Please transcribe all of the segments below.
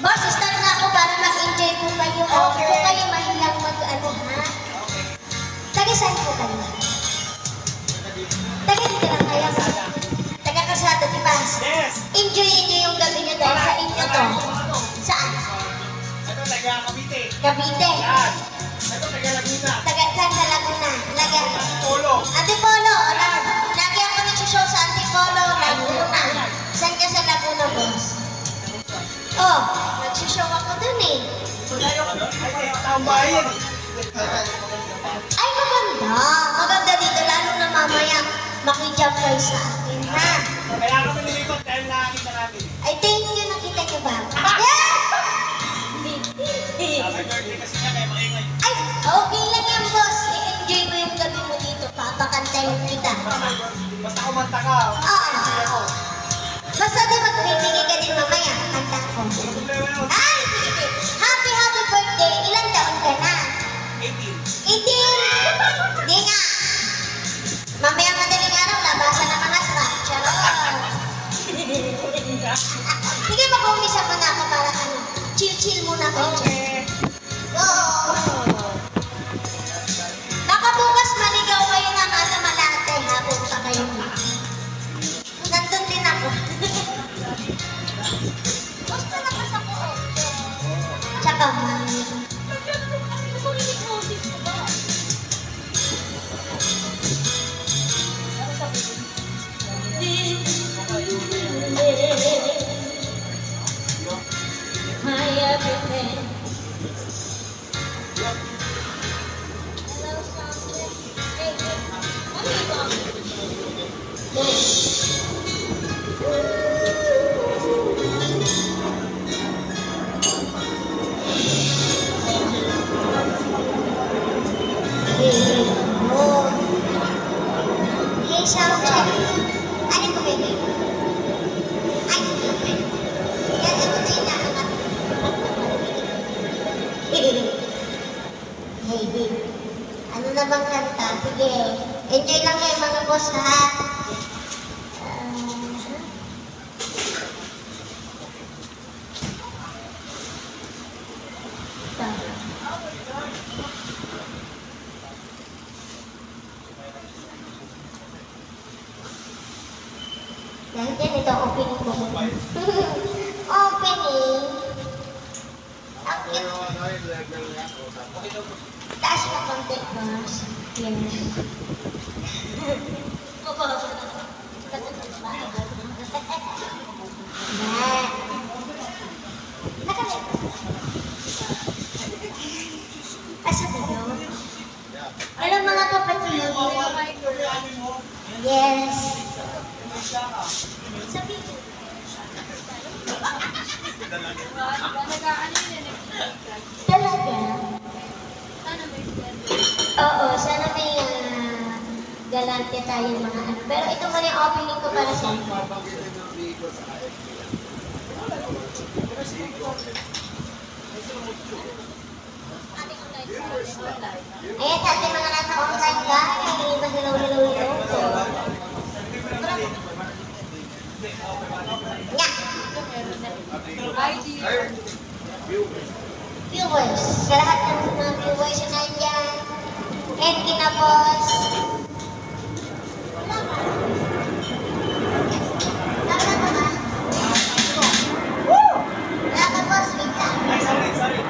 Boss, start na ako para mag-enjoy po kayo. Okay. Po kayo mahilang mag-ano, ha? Taga saan po kayo? Taga dito lang kayo. Taga Kasada, di ba? Yes! Enjoy yung gabi niyo dahil sa inyo to. Saan? Ito, taga Cavite. Cavite. Yan. Ito, taga Laguna. Taga saan sa Laguna? Antipolo. Antipolo. Lagi ako nagsushow sa Antipolo, Laguna. Saan ka sa Laguna, boss? Oh, nagsushow ako dun eh. Ay, taong bahay yan. Ay, maganda. Maganda dito, lalo na mamaya makijump kayo sa akin, ha? Kaya kami nilipot dahil nakakita namin. Ay, thank you. Nakita niyo ba? Happy birthday kasi niya, kaya maingay. Ay, okay lang yan, boss. I-enjoy mo yung gabi mo dito. Papakantayin kita. Basta kumanta ka. Enjoy ako. Basta di magbibigay ka din mamaya. Kanta ko. Ay, sige. Happy birthday. Ilang taon ka na? 18. 18! Di nga. Mamaya madaling araw, labasan ng mga swat. Charot. Sige, mag-umisa muna ako para ano. Chill muna ko. Okay. Go! Baka bukas maligaw kayo ng ano malate habang pa kayo. Nandun din ako. Basta nakas ako. Tsaka my everything. Hello, something. Hey, what are you Hey, sound check. Ano ko, baby? Ay, yan ito din na anak. Hey, babe. Ano na bang kanta? Sige. Enjoy lang kayo mga boss, ha? Dahil yan, ito opening ko muna. Opening. Ang taas na konti, boss. Yes. Asa ba yun? Hello mga kapatid. Yes. Sabi ko. Talaga? Oo, sana may galante tayo mga ano. Pero ito muna yung opening ko para sa inyo. Ayan, sa ating mga nasa online guys. Mag-hello. Nga. Viewers. Sa lahat ng mga viewers na nandyan. And kinapos. Wala ka. Wala ka ba? Wala ka, boss. Wait lang. Sorry.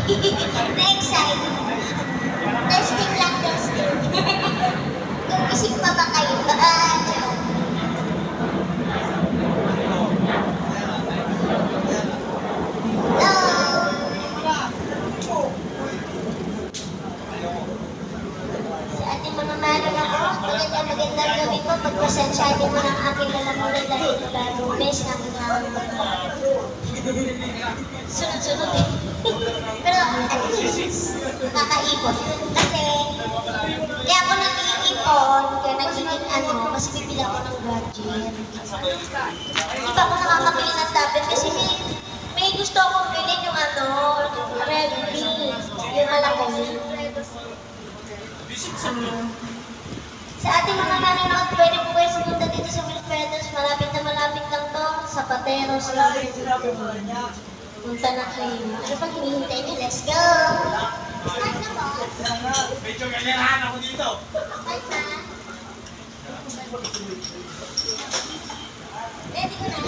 Na-excite. Testing lang, testing. Kung isip pa ba kayo? Magandang gabi po. Pagpasensyahin mo ng aking lalamunan dahil mula Lunes hanggang sunod-sunod eh. Pero at least, nakakaipon. Kasi, kaya ako nag-iipon, kaya nagiging kasi bibili ako ng gadget. Hindi pa ako nakakabili ng tablet kasi may gusto akong bilhin yung Redmi, yung malaki. Sa ating mga nanonood, pwede po kayo sumunta dito sa Wilfredos. Malapit lang to sa Pateros. Punta na kayo. Ano pang hinihintay niyo? Let's go! Start na po. Medyo ganyan ako dito. Start na. Ready ko na.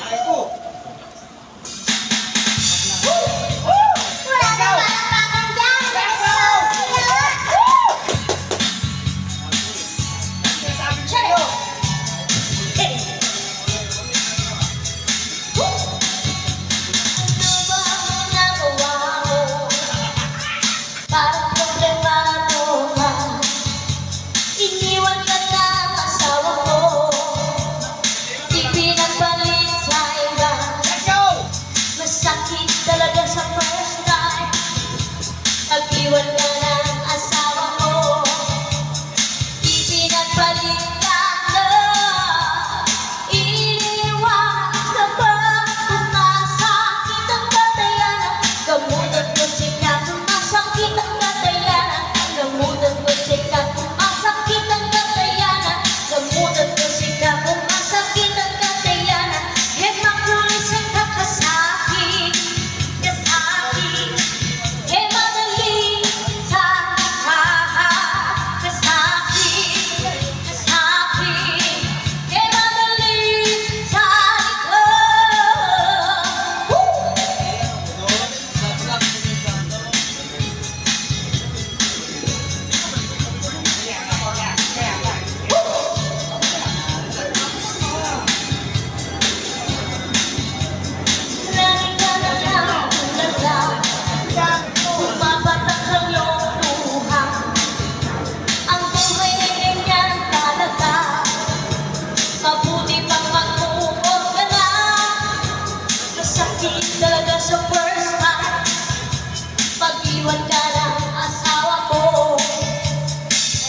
Ay ko. Wala na palakpakan dyan! Let's go! Sabi ko sa'yo. Ano ba ang nagawa mo? Parang problemado ka. Iniwan ka ng asawa ko. Di pinagpalit sa iba. Let's go! Masakit talaga sa first time. Nag-iwan ka ng asawa ko. Di pinagpalit ka na. Iniwan ka ba? Sumasakit ang katayanan. Gamutan ko siya, sumasakit ang katayanan. Gamutan ko siya, sumasakit ang katayanan. Gamutan ko siya, sumasakit ang katayanan. Makulis ang kakasakit, kasakit. Madali sa kasakit, kasakit. Madali sa lagi ka na lang tulala. Bumabatak ang iyong luha. Ang buhay ay ganyan talaga. Mabuti pang mag-move ka na. Masakit talaga sa first time. Pag-iwan ka ng asawa ko.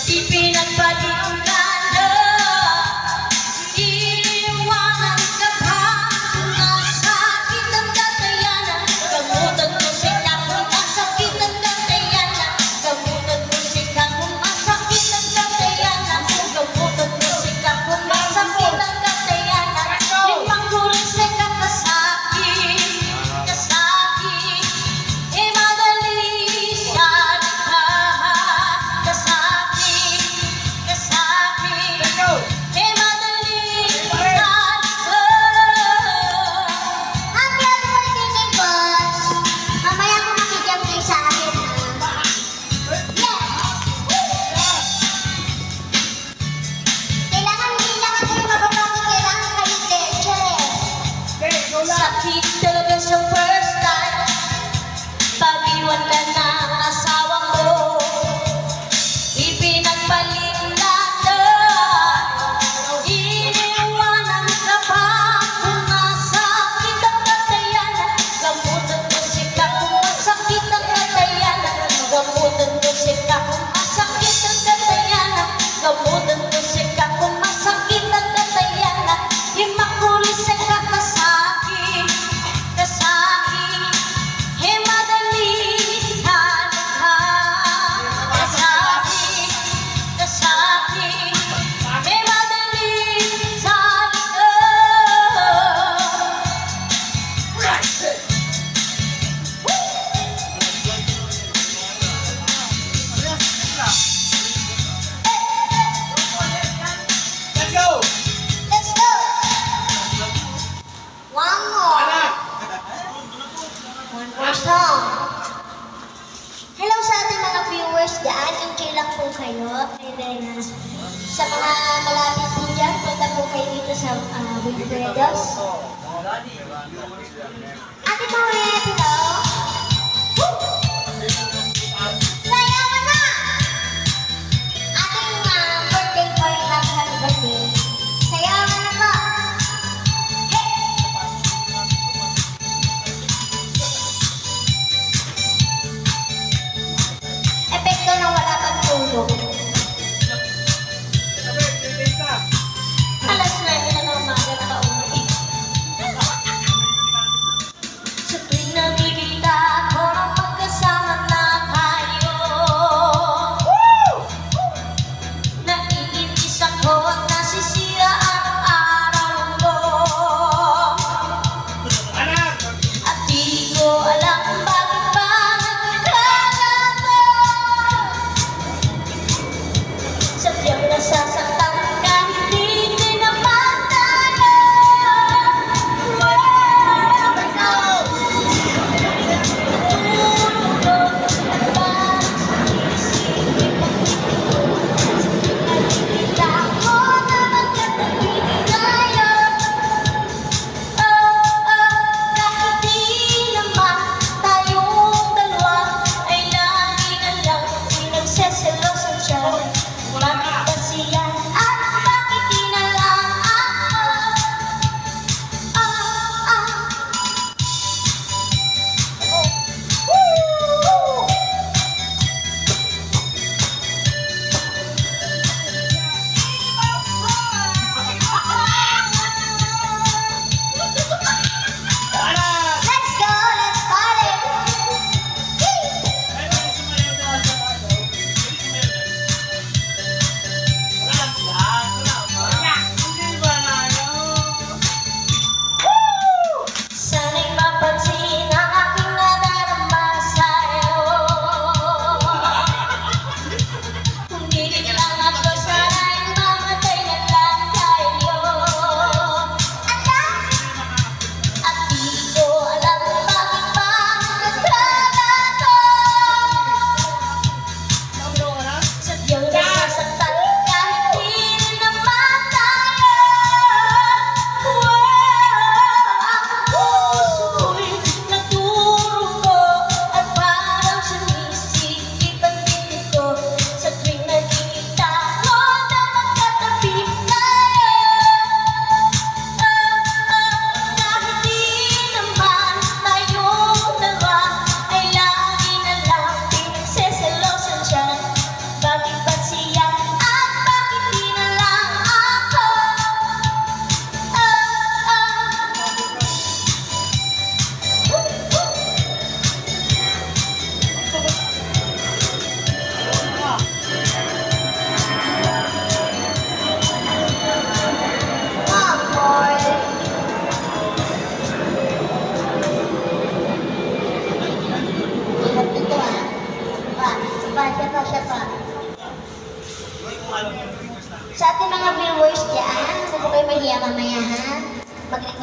Ipinagpalit ka na. Iiwanan ka pa. Masakit ang katayanan. Gamutan ko siya kung masakit ang katayanan. Gamutan ko siya kung masakit ang katayanan. Gamutan ko siya kung masakit ang katayanan. Limang kulis ay kakasakit, kasakit. Madali sa kasakit, kasakit. Let's go! Madali sa Happy birthday kay boss! Mamaya ko makikiyam kayo sa akin, ha? Yes! Kailangan hindi lang kayo mababaki, kailangan kayo teacher. Okay, go lang! Sakit talaga sa first time. Pag-iwan ka ng asawa ko. Ipinagpalit ka na. Iniwanan ka pa. Kung masakit ang katayanan. Gamutan ko siya kung masakit ang katayanan. Gamutan ko siya kung masakit ang katayanan. Gamutan ko siya kung masakit ang katayanan. Makulis ay kakasakit, kasakit. Madali sa kasakit, kasakit. Madali sa Let's go! Let's go! One more. One more song. Hello sa ating mga viewers dyan. Enjoy lang po kayo. And then, sa mga malapit po dyan, punta po kayo dito sa Wilfredos. Ate Mauret, hello? Sayawan na! Ating birthday boy, happy birthday. Sayawan na po. Epekto ng wala pang tulog. Sabi, 3 days na. Alas 9 na ng umaga, nakauwi. Sa tuwing nakikita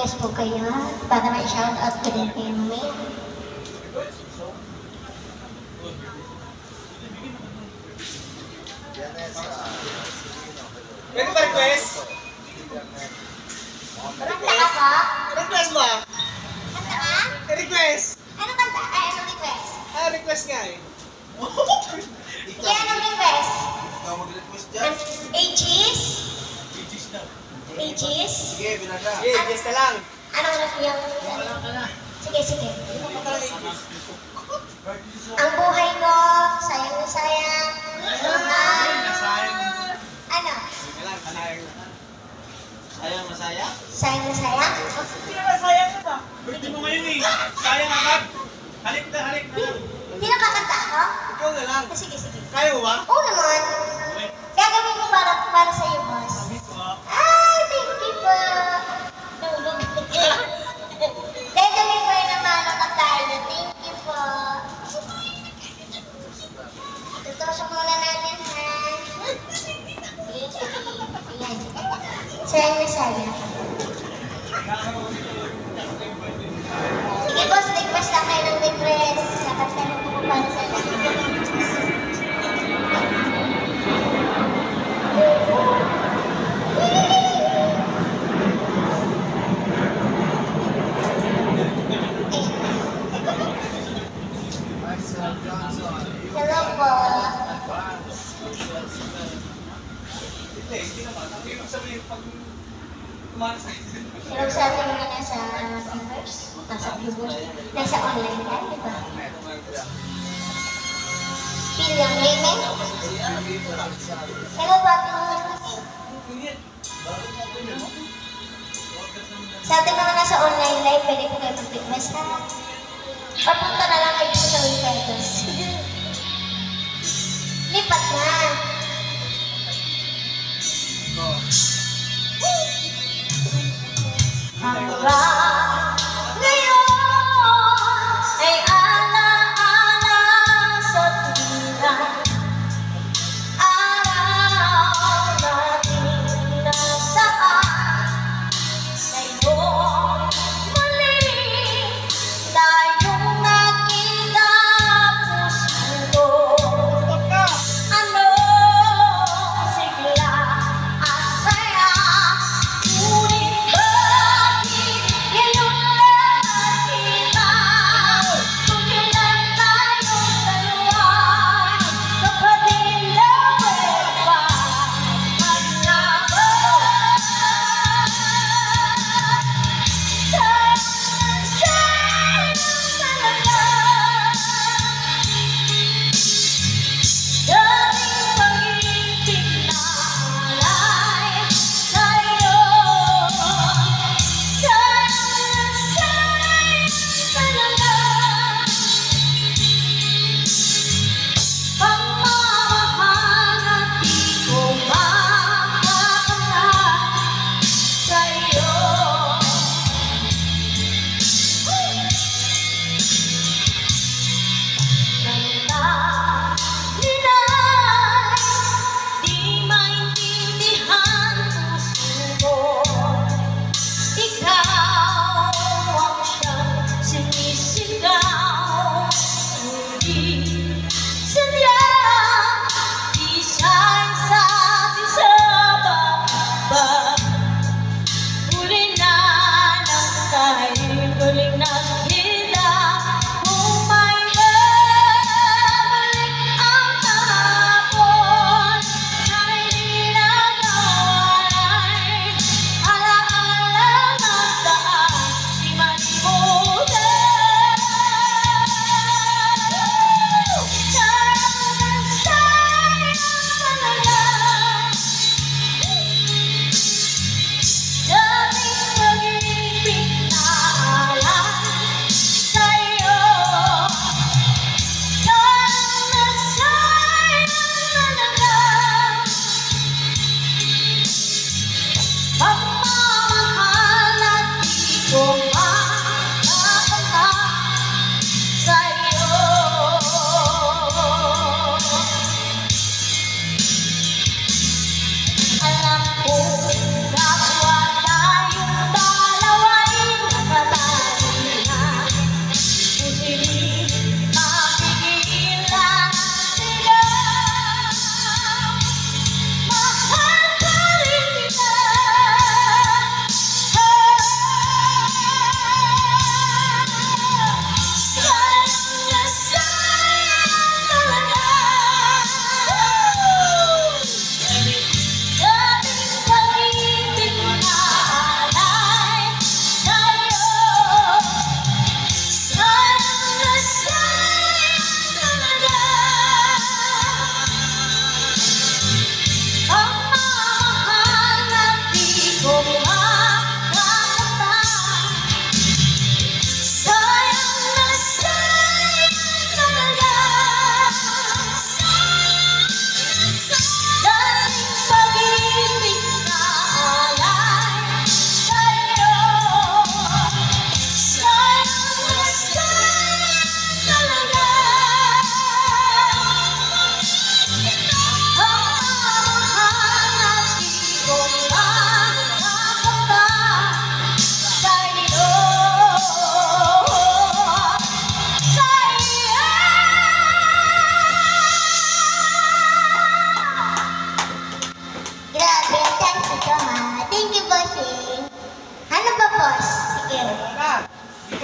mag-request po kayo para may shoutout ko din kayo mamaya. Pwede ba request? Kanta ka po? Request ba? Kanta ka? Request! Ano kanta? Ay, anong request? Request nga eh. Kaya anong request? Ikaw mag-request dyan. Ages? Ages? Sige, binaga. Sige, just na lang. Anong yung... Sige, sige. Ang buhay ko, sayang na sayang. Ano? Sayang masaya? Sayang na sayang? Hindi naman sayang na ba? Birthday mo ngayon eh. Sayang agad. Halik na, halik na. Hindi na kakanta ako? Ikaw na lang. Sige, sige. Kaya mo ba? Oo naman. Gagawin ko para sa iyo, boss. Ay, thank you po. Nahulog. Gagawin ko yung naman ang tayo. Thank you po. Tutusok muna natin, ha? Ayan. Sayang na sayang. Sige, boss. Request lang kayo ng request. Kakantahin ko para sa iyo. Hello po. Hindi naman. Ang ibig sabihin pag tumakas na. Hello sa ating mga nasa viewers. Nasa online yan, di ba? William Raymond. Hello po ating mga sa ating mga nasa online live, pwede po kayo mag-request na. Papunta na lang kayo sa Wikipedia. Lipat na. Hanggang ngayon ay alaala sa tuwiran. Araw natin nasaan ngayon muli tayong nakita puso ko. Stop ka! Ano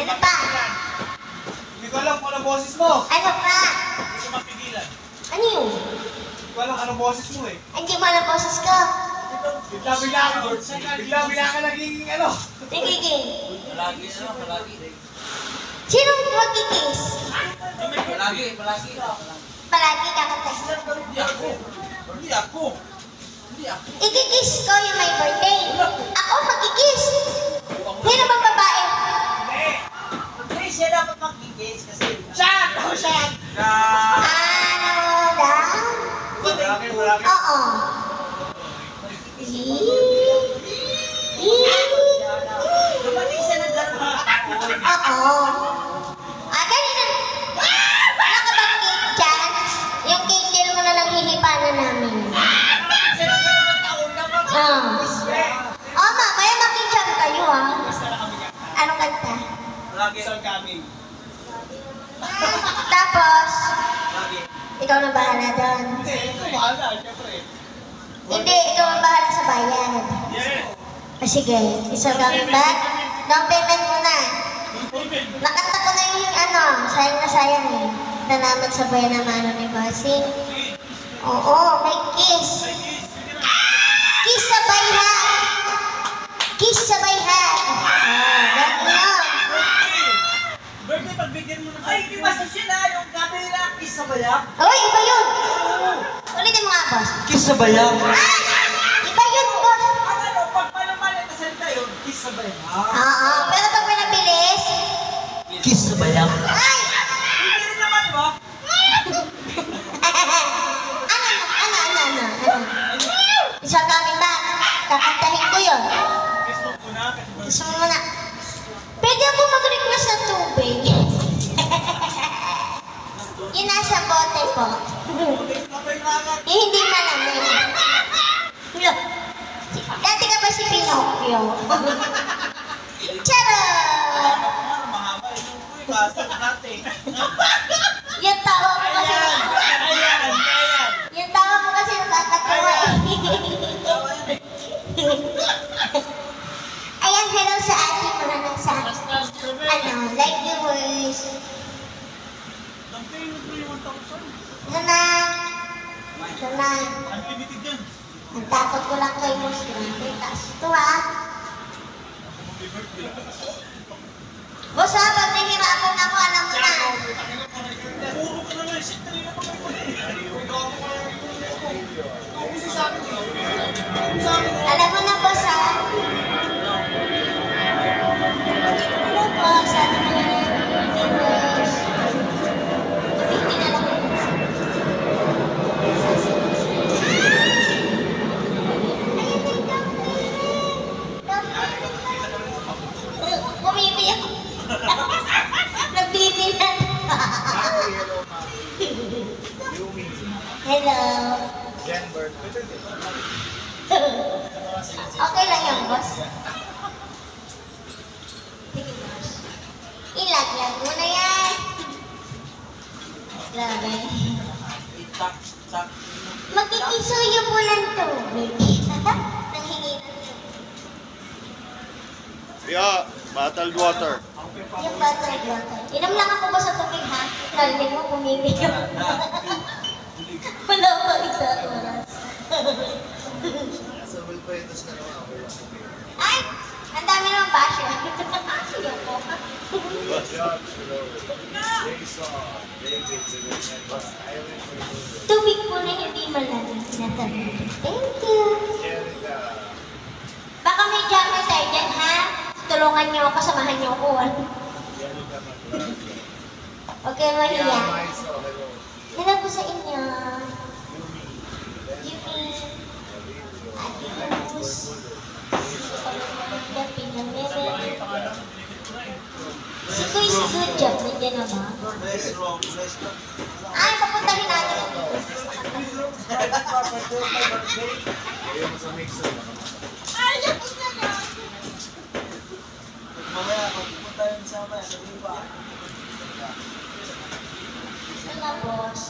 Ano pa? Hindi ko alam kung anong boses mo. Ano pa? Hindi ko mapigilan. Ano yun? Hindi ko alam anong boses mo eh. Hindi mo alam boses ko. Bigla ka naging ano. Nagiging. Palagi na, palagi. Sinong magkikiss? Palagi. Palagi kakanta. Hindi ako. Hindi ako. Ikikiss ko yung my birthday. Ako magkikiss. Sino bang babae? Hindi. Siya dapat mag-kiss kasi... Shot! Oh, shot! Ano daw? Malaki. Oo. Dumating siya ng gano'n. Oo. Kanina. Wala ka bang cake dyan? Yung candle mo na lang hihipanan namin. Siya ng gano'n ng taon dapat. Mamaya makijam kayo Basta na kami ka. Anong kanta? Palagi. Isang coming. Tapos, Palagi. ikaw na bahala doon. Hindi, ito bahala. Siyempre. Hindi, ikaw ang bahala sa bayan. Yes. Sige, isa kami back. Down payment muna. Nakanta ko na yung sayang na sayang eh. Nanaman sa bayan na mano ni Bossing. Oo, may kiss. Kiss sa bayhan. Kiss sa bayhan. Gano'n. Birthday, pagbigyan mo na. Ay, di ba sa sila yung gabi na kiss sa bayang? Uy, iba yun. Ulitin mo nga, boss. Kiss sa bayang? Iba yun, boss. Ano, pag palamalin na salita yun, kiss sa bayang. Oo, pero pag pinabilis, Kiss sa bayang? ay! Hindi rin naman ba? Ano? Isa kami ba? Kakantahin ko yun. Facebook ko na. Gusto mo muna. Pwede ako mag-request ng tubig. Yung nasa bote po. Yung hindi malamig. Look. Dati ka ba si Pinocchio? Charot! Mahaba yung kuy, basta natin. Yung tawa mo kasi... Ayan. Yung tawa mo kasi nakakatawa eh. Ayan, hello sa ating mga nasa... like viewers. Ang mo yung 1,000. Naman. Unlimited yan. Ang takot ko lang kay Moss. Grabe, taas ito ah. Boss ha, pag nahihirapan ako, alam mo na. Puro ka naman. Shit, kanina pa Alam mo na, boss ha. Hello, boss. Ano na yan? Boss. Hindi na lang. Bumibiyak. Nagbibilan. Hello. Okay lang yan, boss. Sige, boss. Ilag-lag mo na yan. Grabe. Itak. Magkikisuyo po ng tubig. Nanghingi ng tubig. Yeah, bottled water. Yung bottled water. Inom lang ako ba sa tubig, ha? Narinig mo, bumibigyo. Wala pa isang oras. Ay! Ang dami naman basher. Ayoko. Tubig po na hindi malamig na tabi. Thank you. Baka may jacket tayo dyan, ha? Tulungan niyo ako, samahan niyo ako. Okay, mahiya. Hello po sa inyo. Yumi. Ate Luz. Si Kuya si Good Job, nandiyan na ba? Ay, papuntahin natin ang Ay, yapos na na! Mamaya, kung pupunta yun sa mamaya, sabihin pa. Wala, boss.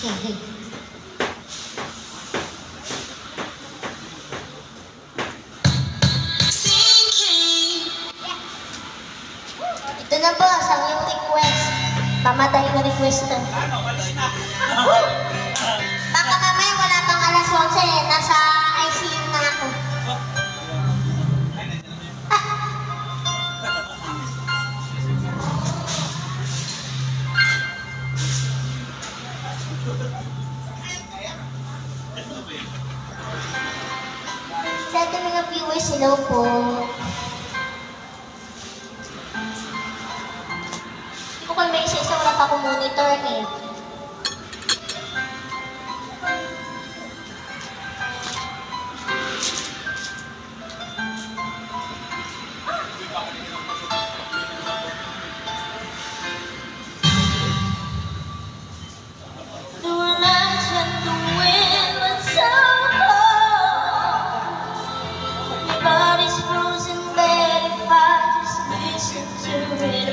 Hehe. Ito na boss, ang yung request. Pamatay na request na. Ano, malis na. Baka mamaya wala pang alas 11, nasa ICU na ako. Dati mga viewers, hello po. Hindi ko kayo may isa-isa, wala pa akong monitor eh.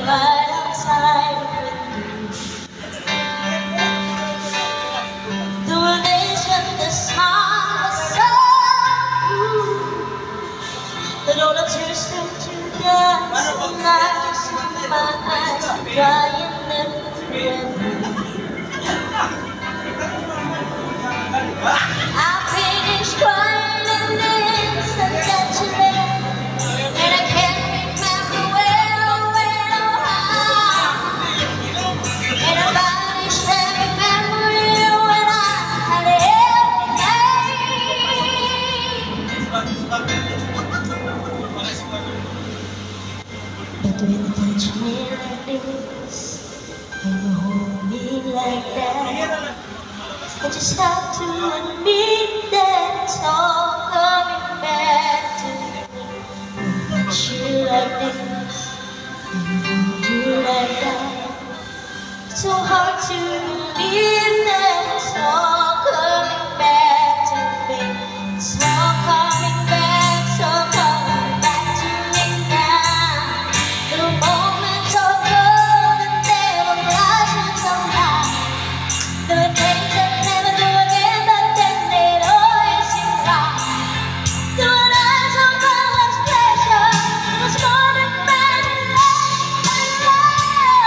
Right outside the window. There were days when the sun was so blue, but all the tears turned to dust, and I just knew my eyes were dry and never I finished crying and then said that you left, and I can't remember where or when or how. And I banished every memory when I had everything. But when you touch me like this, when you hold me like that, I just have to admit that it's all coming back to me. When I touch you like this, and hold you like that, it's so hard to believe that it's all coming back to me. It's all coming back, so coming back to me now. The moments are gold and they will blossom somehow. There were things I'd never do again, but then they'd always seem right. There were nights of endless pleasure. It was more than madness and love.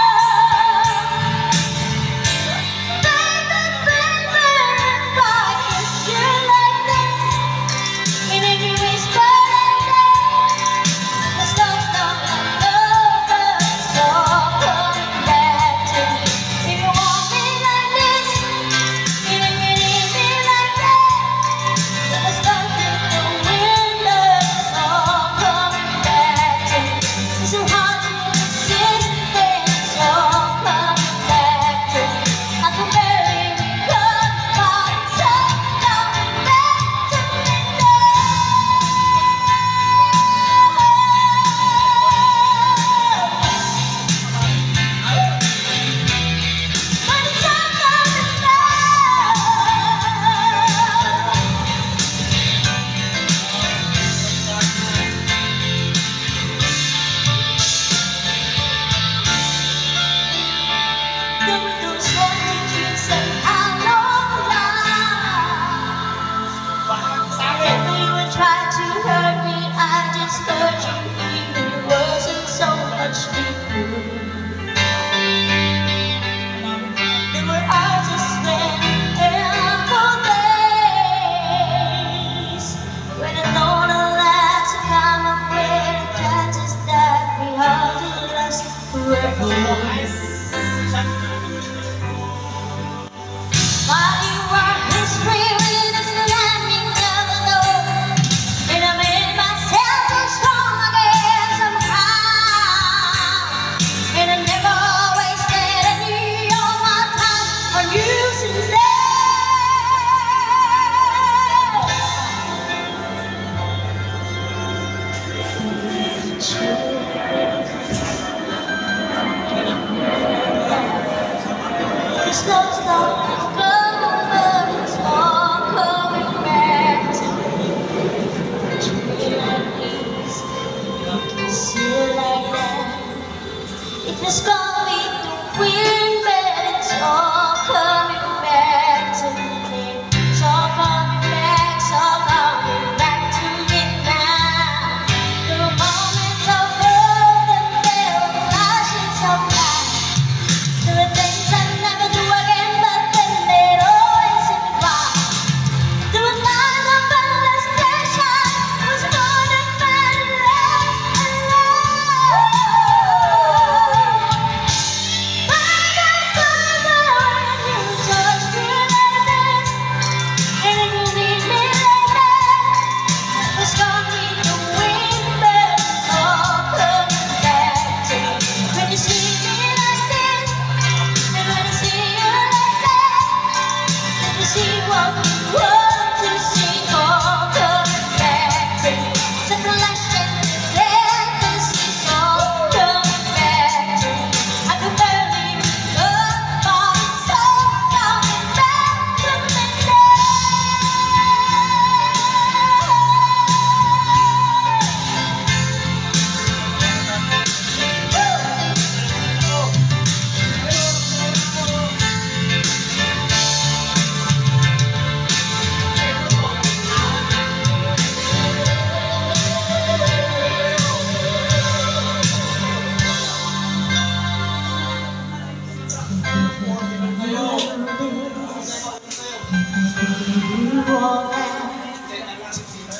see what we want to see. All coming back to me. The flash and fantasies all coming back to me. I could barely look, but it's all coming back to me now.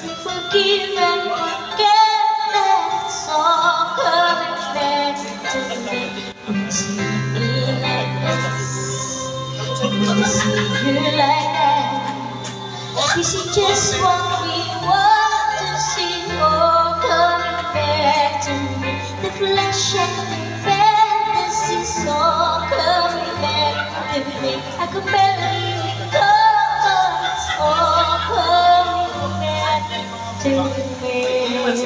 Forgive and forget, that's all coming back to me. When you see me like this, when you see you like that, we see just what we want to see. All coming back to me. The flesh and the fantasies all coming back to me. I could barely recover, it's all coming back to me. When you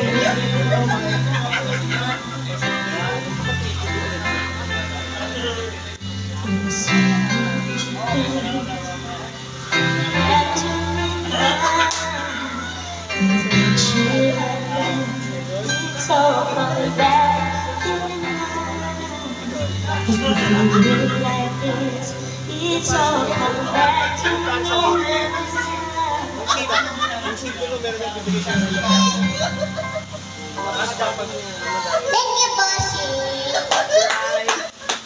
see me back to me now, it's all coming back to me now. If you do it like this, it's all coming back to me now. Thank you, bossy.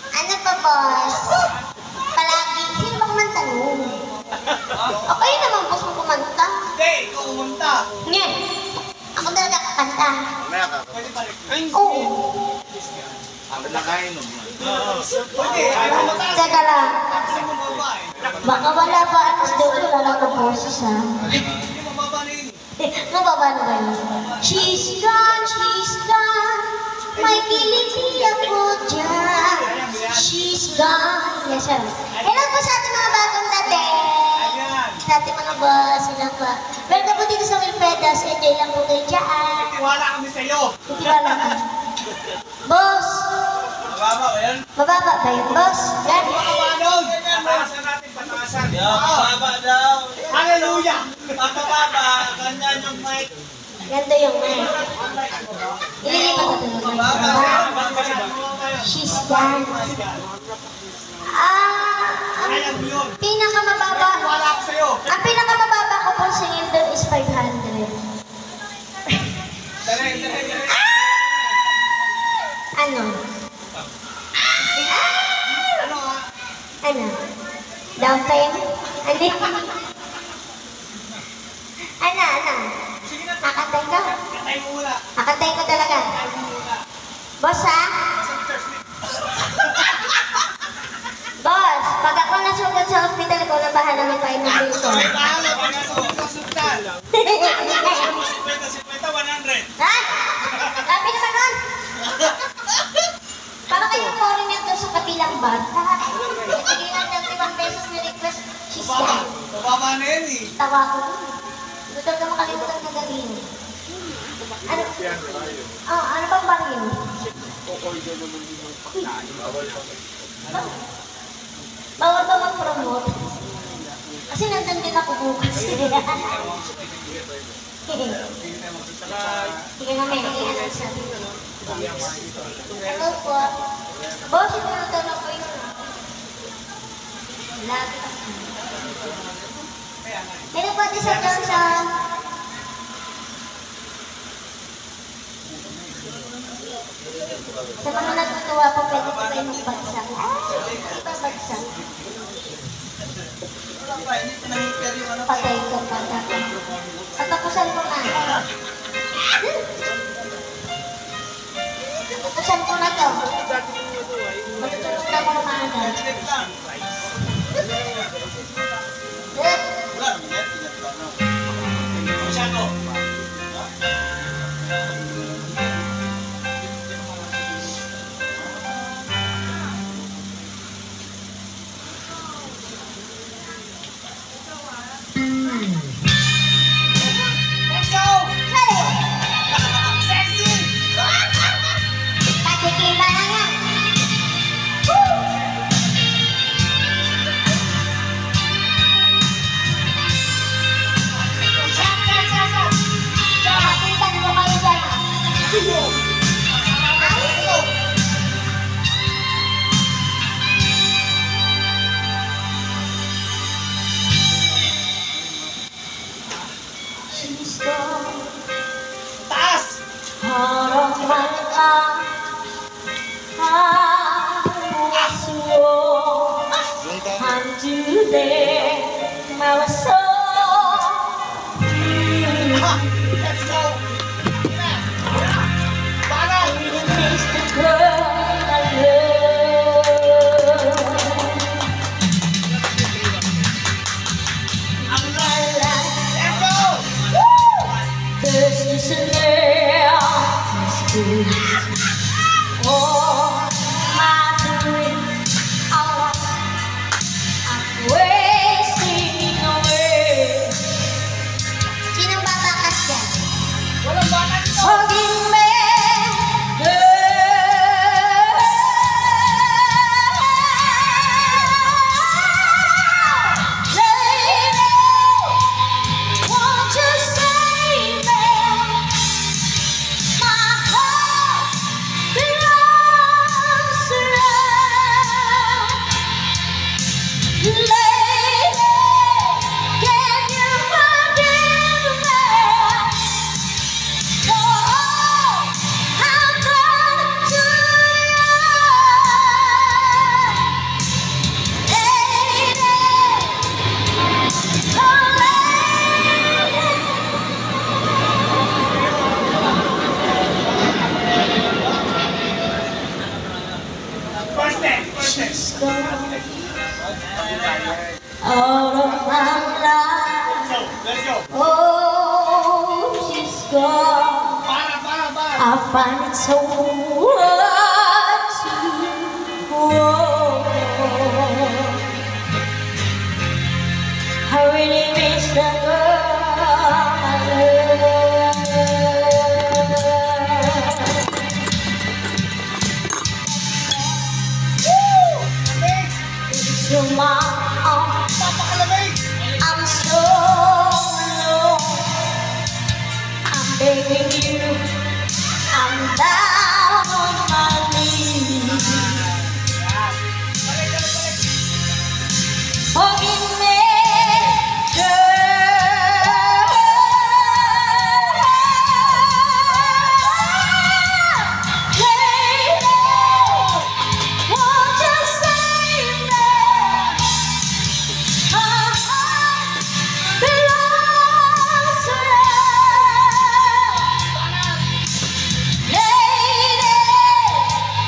Ano pa, boss? Palagi, sino ba kumanta nun? Ako yun naman, boss mo kumanta. Hindi, ikaw umunta. Nye, ako talaga kakanta. Mamaya ka. Oo. Nakainom mo. Pwede, ayaw mo mataas. Teka lang. Kasi mo baba eh. Baka wala pa alas daw ko, wala ko boses ha. Hindi mo baba na yun. Mababa na ba yun? She's gone, may kiliti ako dyan. She's gone. Yes, sir. Hello po sa ating mga bagong dating. Ayan. Sa ating mga boss, ilang ba? Welcome po dito sa Wilfredas. Enjoy lang po kayo dyan. Tiwala kami sa'yo. Titiwala ka. Boss, Mababa ba yan? mababa ba yun, boss? Yan. Paano? Pataasan natin, pataasan. Mababa daw. Hallelujah! Mababa, ganyan yung mic. Ganito yung mic. Ililipat ko ito yung mic. She's gone. Kaya mo yun. Pinakamababa. Tiwala ako sa'yo. Ang pinakamababa ko pong singin doon is 500. Dali. Ano? Ano ha? Ano? Down payment? Ano? Ano? Sige na, Kakantay ko? katay mo muna. Kakantay ko talaga. Katay mo muna. Boss ha? Sa church ni. Boss, pag ako nasugod sa hospital ko, na bahala magpain ng bill ko. May bahala pa na sa hospital. 50, 100. Ha? Sabi naman nun. Para kayong foreigner doon sa kabilang bar. Sige lang 31 pesos na request. She's gone. Mababa na yan eh. Tawa ko dun. Gusto ka makalimutan na gawin. Ano? Oh, ano bang bar yun? Bawal ba mag-promote? Kasi nandun din ako bukas. Sige na, may i-announce natin. Hello po. Boss, inuutan ako yun. Lagi kasi. Meron po din sa Johnson. Sa mga natutuwa po, pwede po kayo magbagsak. Iba bagsak. Patay ko pa. Patapusan ko na. Patapusan ko na to. Matutulog na ako na maaga. Masyado. Let's go! Sinong babakas dyan? Walang bata dito! Huwag out of my life. Let's go! Oh, she's gone. I find it so hard to go on. I really miss the girl I love. It's your mom. I'm so alone. I'm begging you. I'm down on my knees. Forgive me, girl. Lady, won't you save me? My heart belongs to you. Lady,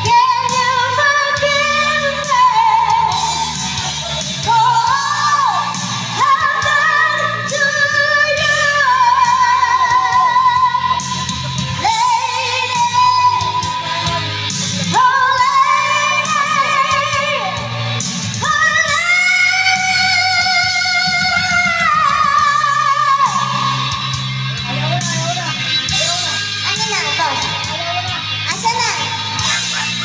can you forgive me for all I've done to you? Lady, oh Ano na, boss? Asa na?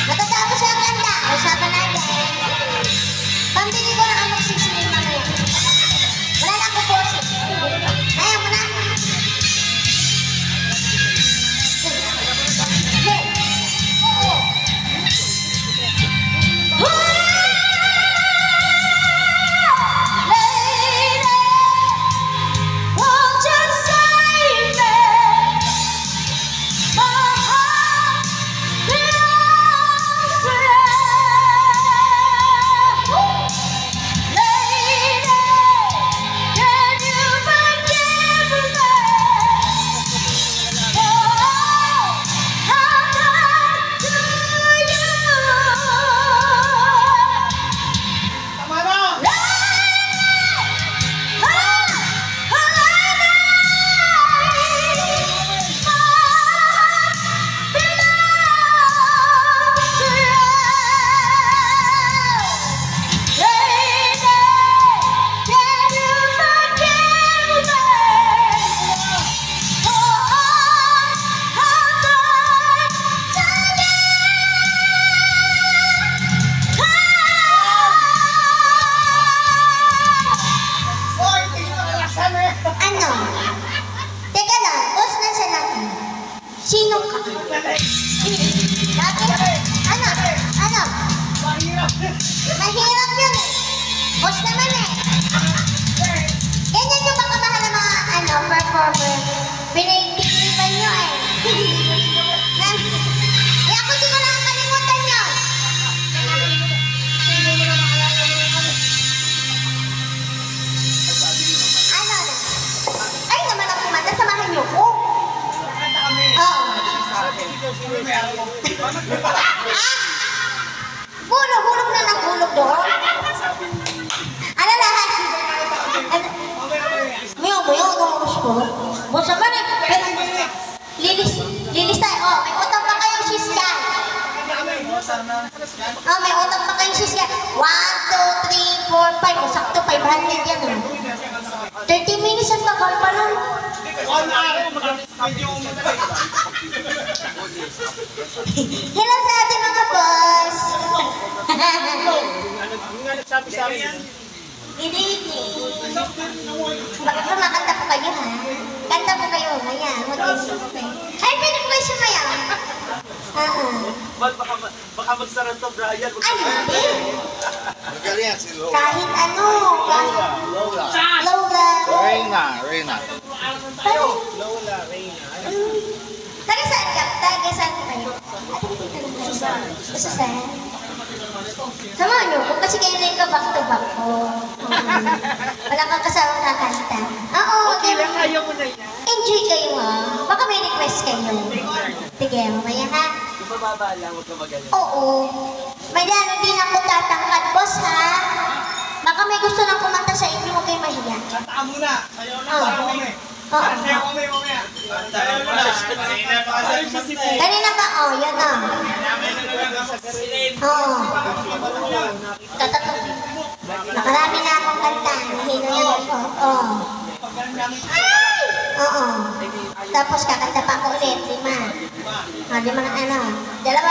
Matatapos ang kanta. Usapan natin. Pambili ko na ang magsisiling mamaya. Wala na ako boses. Ayaw mo na. Hey. Oo. Lady, won't you save me? My heart belongs to you. Lady, can you forgive me for all I've done to you? Tama na! Hoy, tingin mo kalasan eh! Ano? Teka lang, boss na sa natin. Sino ka? Bakit? Ano? Ano? Mahirap! Mahirap yun eh. Boss naman eh. Ganyan yung mga mahal na mga performer. Pinagtitipan nyo eh. Hulog na ng hulog doon. Ano lahat? Muyo, gusto. Bosa man eh. Lilis tayo. Oh, may utang pa kayong sisyan. Oh, may utang pa kayong sisyan. 1, 2, 3, 4, 5. O, sakto, 500 yan. 30 minutes ang tagal pa nun. Hello sa ating mga boss. Good evening. Bakit kumakanta po kayo, ha? Kanta po kayo, ayan. Ay, pwede po kayo sumaya. Baka magsarap to, Brian. Ay, hindi. Magaling yan si Lola. Kahit ano. Lola. Reyna. Lola, Reyna. Taga saan ka? Taga saan ka kayo? Susan. Samahan niyo po kasi kayo na yung back to back ko. Wala kang kasamang kakanta. Oo, okay lang. Ayaw mo na yan. Enjoy kayo, ha? Baka may request kayo. Sige, mamaya, ha? Yung mababa lang, huwag ka magaling. Oo. Mayan, hindi na ako tatangkad, boss, ha? Baka may gusto nang kumanta sa inyo, huwag kayo mahiya. Kantaan muna. Sayaw na. Oo. Sayaw kami. Oo. Sayaw kami mamaya. Tayo mo na. Kanina pa, oh, yan na. Oo. Tatatong. Marami na akong kanta. Hino yan ako. Oo. Oo. Tapos kakanta pa ako ulit. 5. Lima na ano. Dalawa.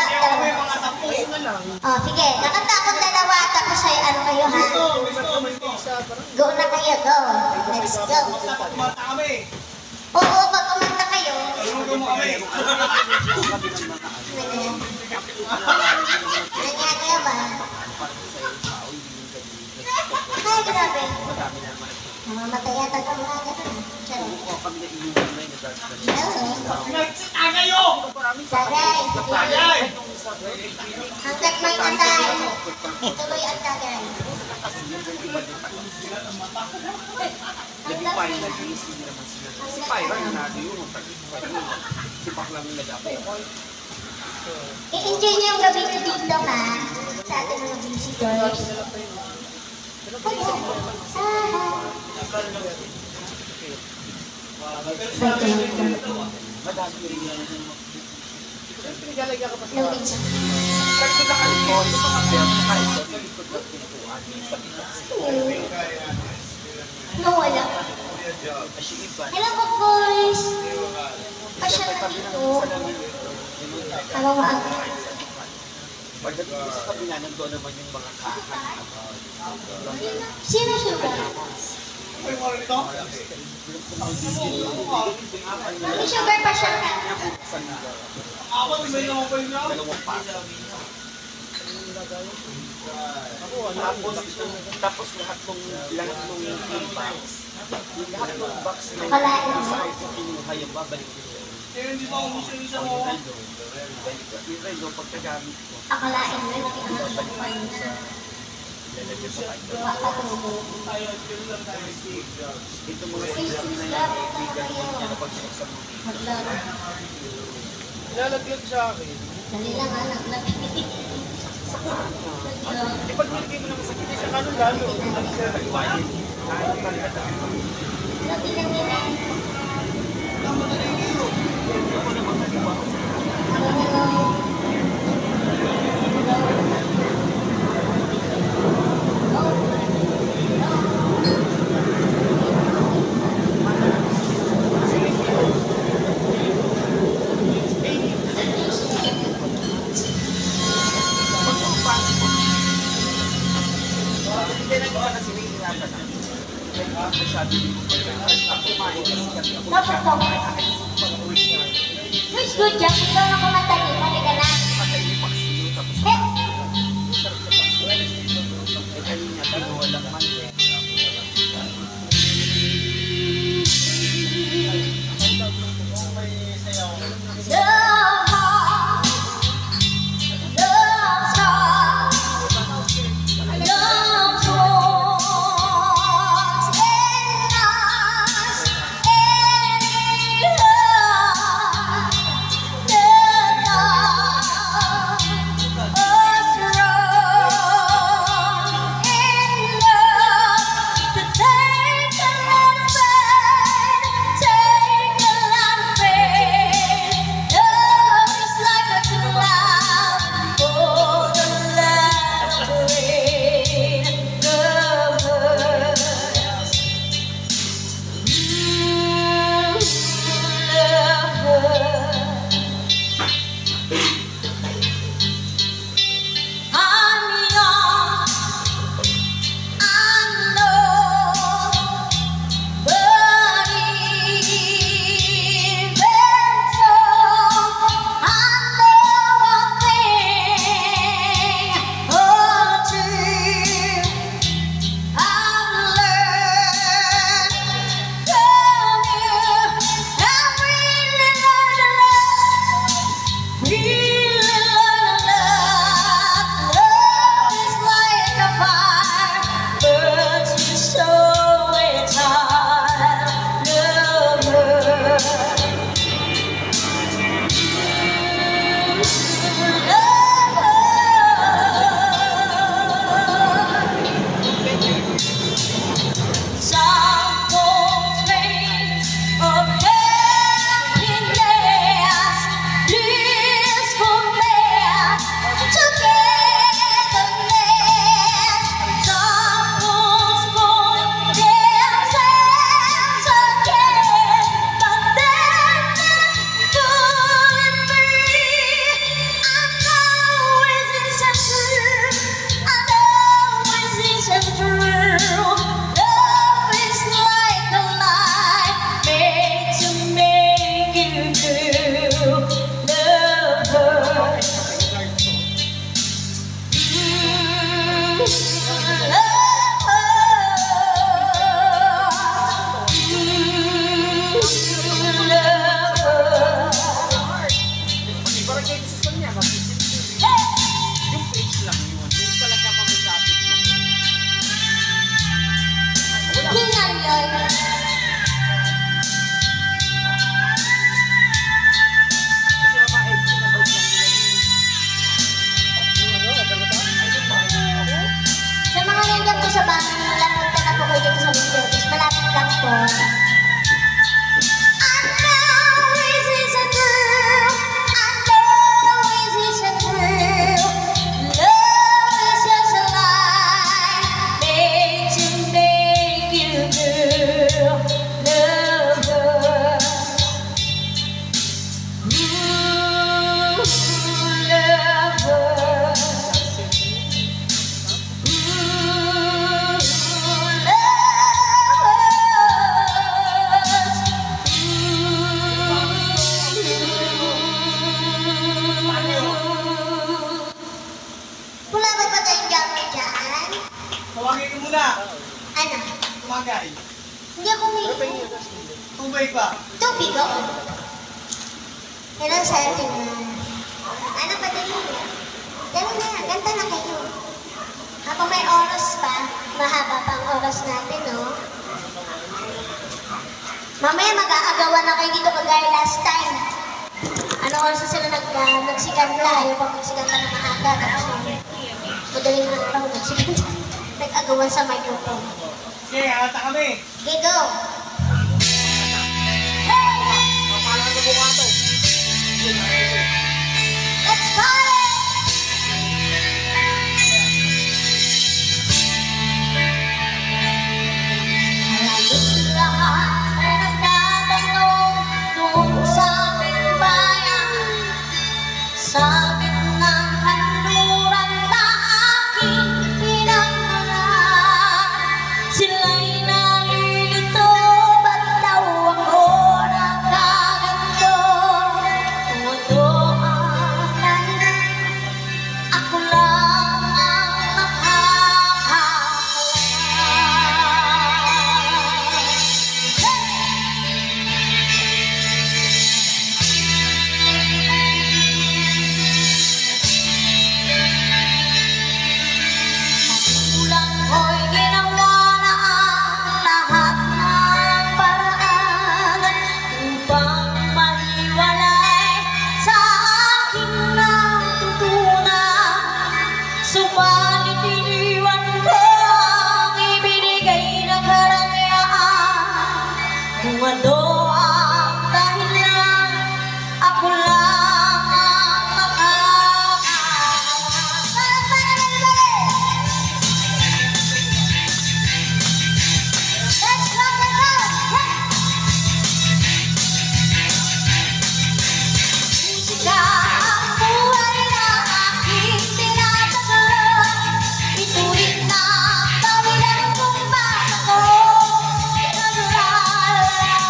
Oh, sige. Kakanta akong 2. Tapos ay ano kayo, ha? Go na kayo. Go. Let's go. Kumanta kami. Oo, pag kumanta kayo. Tulungan mo kami. Nangyaya ba? Ay, grabe. Namamatay yata ka mga gano'n. Charot. Nagsitaan kayo! Sagay. Tagay! Hanggat may natay. Tuloy ang tagay. I-enjoy niyo yung gabi niyo dito, ha? Sa ating mga visitors. Nawala. Hello po, boys. Pasyal na dito. Ano nga ang... Pagdating sa kabila, nandoon naman yung mga kahan. Sino siya? Hindi sugar pa siya. Dalawang pa. Tapos lahat ng box, yung lahat ng box na sa iPhone kinuha yung babalik dito. Hindi ba umusin isa mo? Yung relo, pagkagamit ko, Akalain mo yung pinakasok pa yun. lalagyan sa iPhone. Makatulog. Ito mga system na yan, bigyan mo niya na pagsaksan mo. Maglaro. Ilalagyan sa akin. Dali lang, anak. Pag nilagay mo naman sa kinis, sa kanon lalo. Lagi lang nila. Dapat ko. Who's good, Jack? Ikaw na kumanta din. Halika na. Eh! Yay. Hindi ako may... Tubig ba? Tubig ako. Hello, sir. Ano pa din yun? Ganun na, ganda na kayo. Habang may oras pa, mahaba pa ang oras natin, no? Mamaya mag-aagawan na kayo dito kagaya last time. Ano oras na sila nagsiganda? Ayaw pa magsiganda na maaga. Tapos madaling araw nagsiganda. Nag-agawan sa microphone. Sige, hata kami. Okay, go! Let's party! Halos lahat ay nagtatanong doon sa aming bayan. Sabi ng kanluran na aking pinangalan, sila'y nalilito, ba't daw ako nagkaganto? Kung ano ang dahilan, ako lang ang nakakaalam. Kulang ko'y ginawa na ang lahat ng paraan upang mahiwalay sa aking natutunan. Subalit iniwan ko ang ibinigay na karangyaan. Kung ano ang dahilan, ako lang ang nakakaalam. Let's rock and roll! Musika ang buhay na aking tinatagal. Ito rin ang dahilan kung bakit ako naglalaban.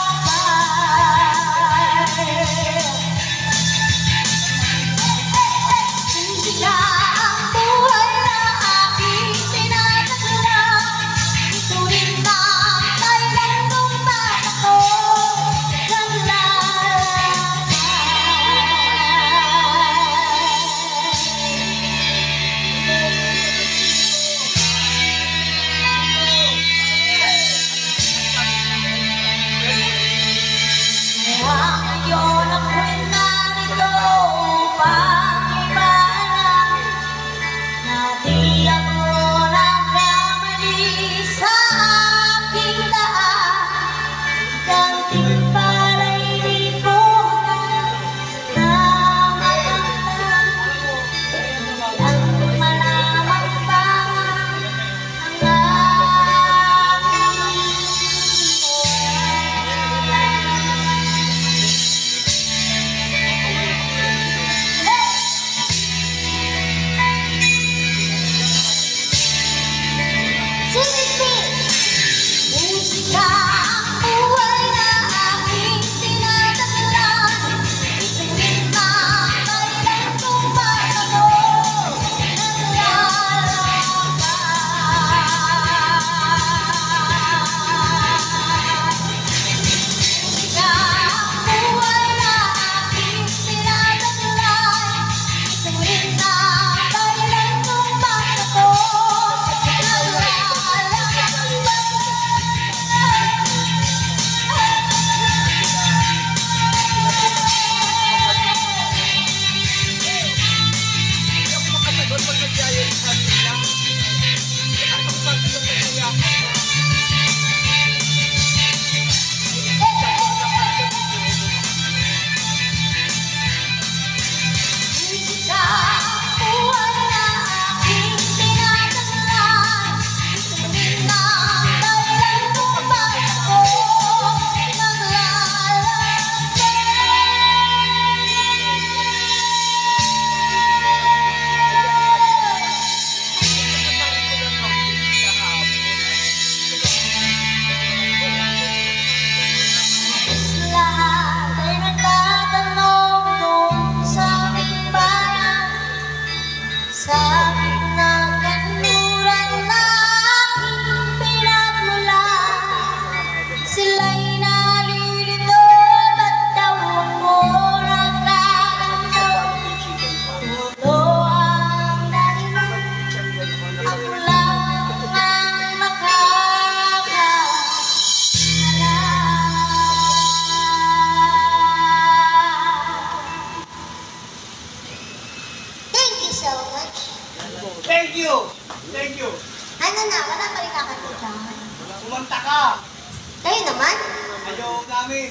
amin.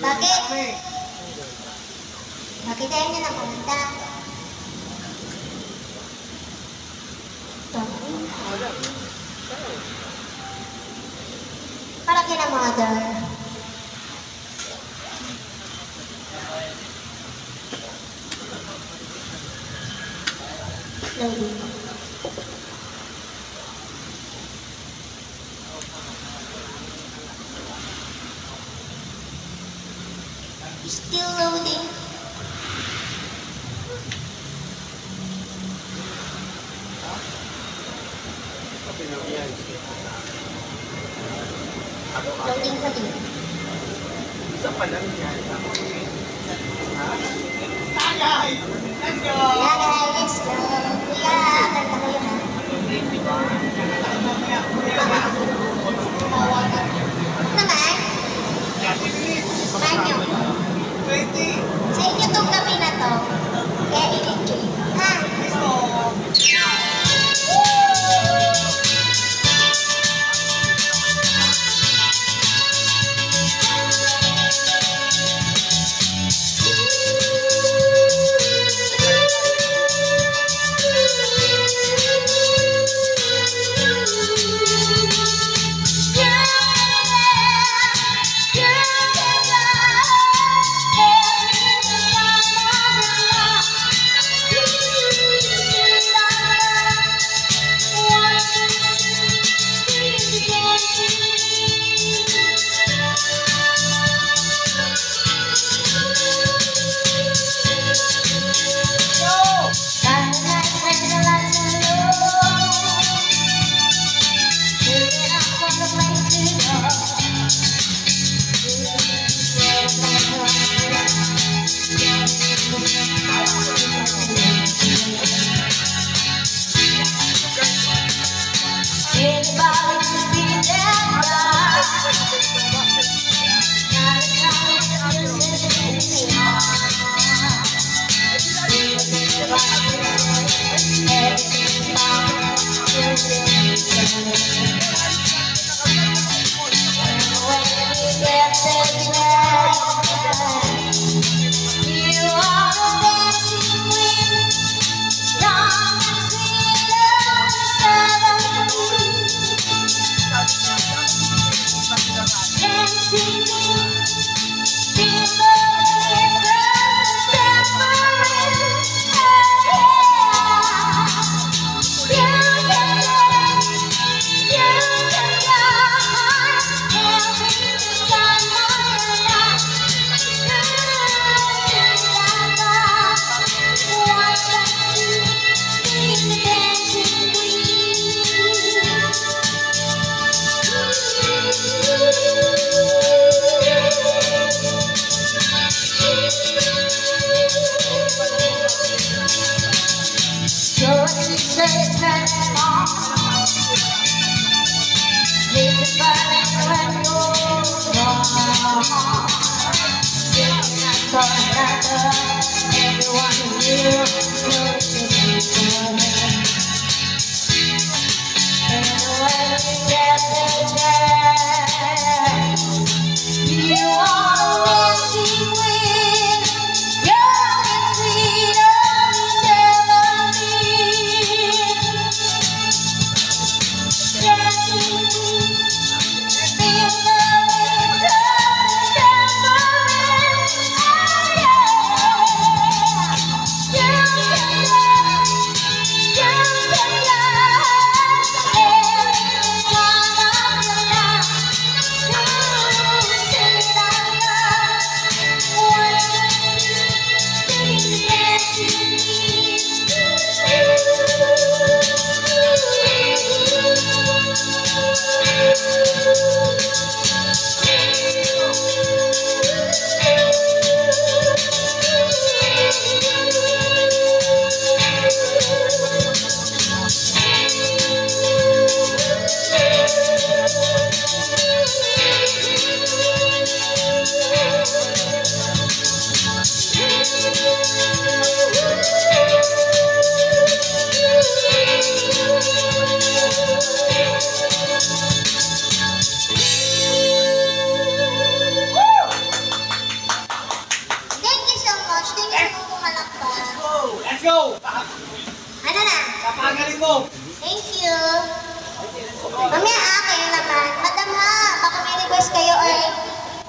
Bakit? Kami. Bakit tayo na napunta? Para kina mother. Loading. Still loading. Loading pa din. Tagay! Let's go! Yeah, guys, let's go. Kuya, kanta kayo ha. Naman? Kumain nyo. 20! Sa inyo tong gabi na to. Kaya i-enjoy. Ha? Gusto!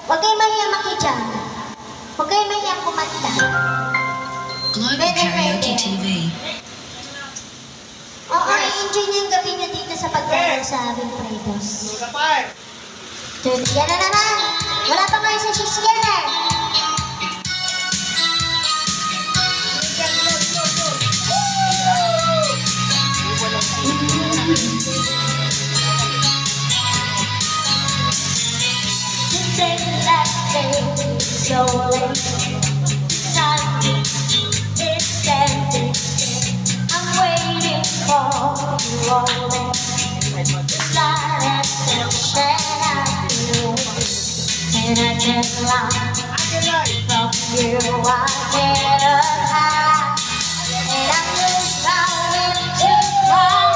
Huwag kayong mahiyang makidyan. Huwag kayong mahiyang kumanta. Global Pwede, Karaoke pwede. TV. Oo, i-enjoy niyo yung gabi niyo dito sa pagdalaw sa Wilfredos. Yan na naman. Wala pa nga sa sisyan eh. Today last day, so late. Sunday, it's standing. I'm waiting for you always. Slide and share you, and I can't lie. From you, I can't hide, and I lose my will to cry.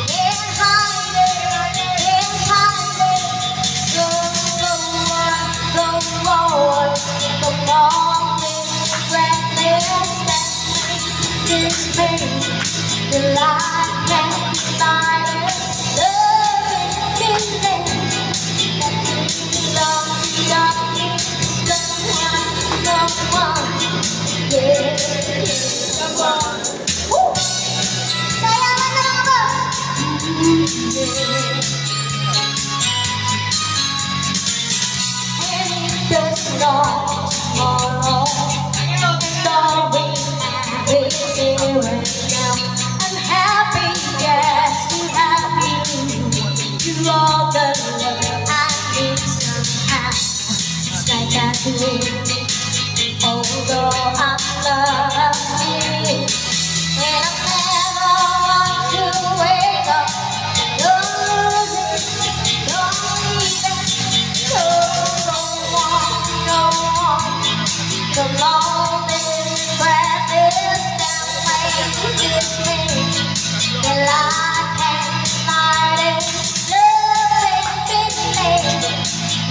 Can't hide it, can't hide it. Go on, come on, this breathless this pain, the light can't find it. Sayangan na mga boss. I'm happy, yes, to have you. You are the love I need somehow. It's like I do, although I love you. And I never want to wake up. Don't lose it, don't leave it. Go on. Come on, this breath is that way you give me. The light can't find it. Love ain't been made.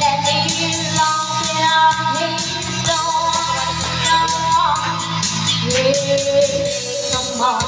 Let me belong in our peace. Don't yeah, come on.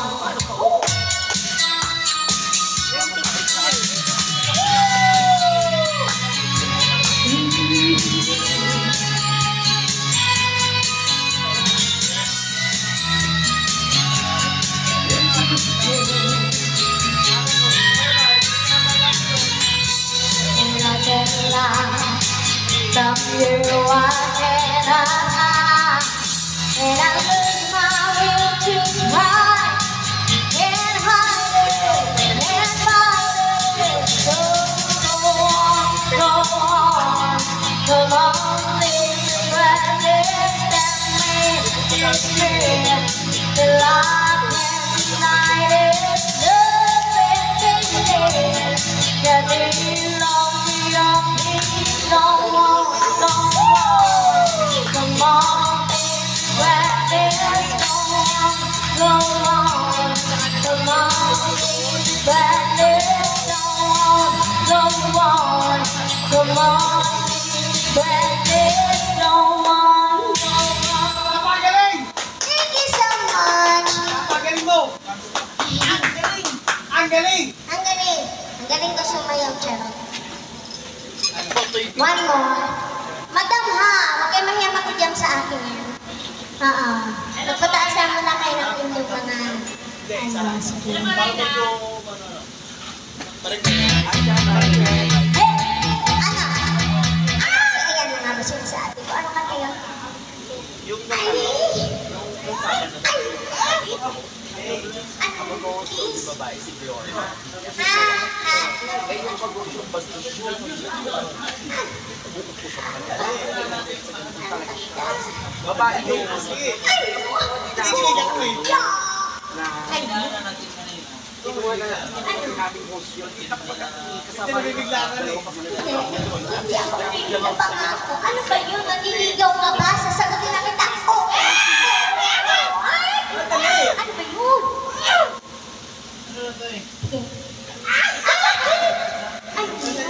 From you I cannot hide, and I lose my will to cry. Can't hide it, can't hide it. Go on, come on, this breathless that makes me. The light can't hide it, nothing that belongs to your peace. Come on, this breathless. Go on, come on, this breathless. Go on, come on, this breathless. Go on. Napagaling! Thank you so much. Napagaling mo! Ang galing! Ang galing. Ang galing ko sumayaw, Charot. One more. Madam ha, huwag kayo mahiyang makijam sa akin yan. Oo. Magpataasan mo lang kayo ng inyong mga... Ano, sige. Hey! Ano? Ay! Ayan na nga ba sila sa atin ko. Ano ka kayo? Ay! Ano? Kiss? Ha? Ha? Babae yun. Sige. Sige, gagawin. Hindi nabibigla ka na eh. Hindi ako naliligaw pa nga ako. Ano ba yun? Naliligaw ka ba? Sasagutin na kita. Oh! Ano ba yun? Ano na to eh? Sige. Sige.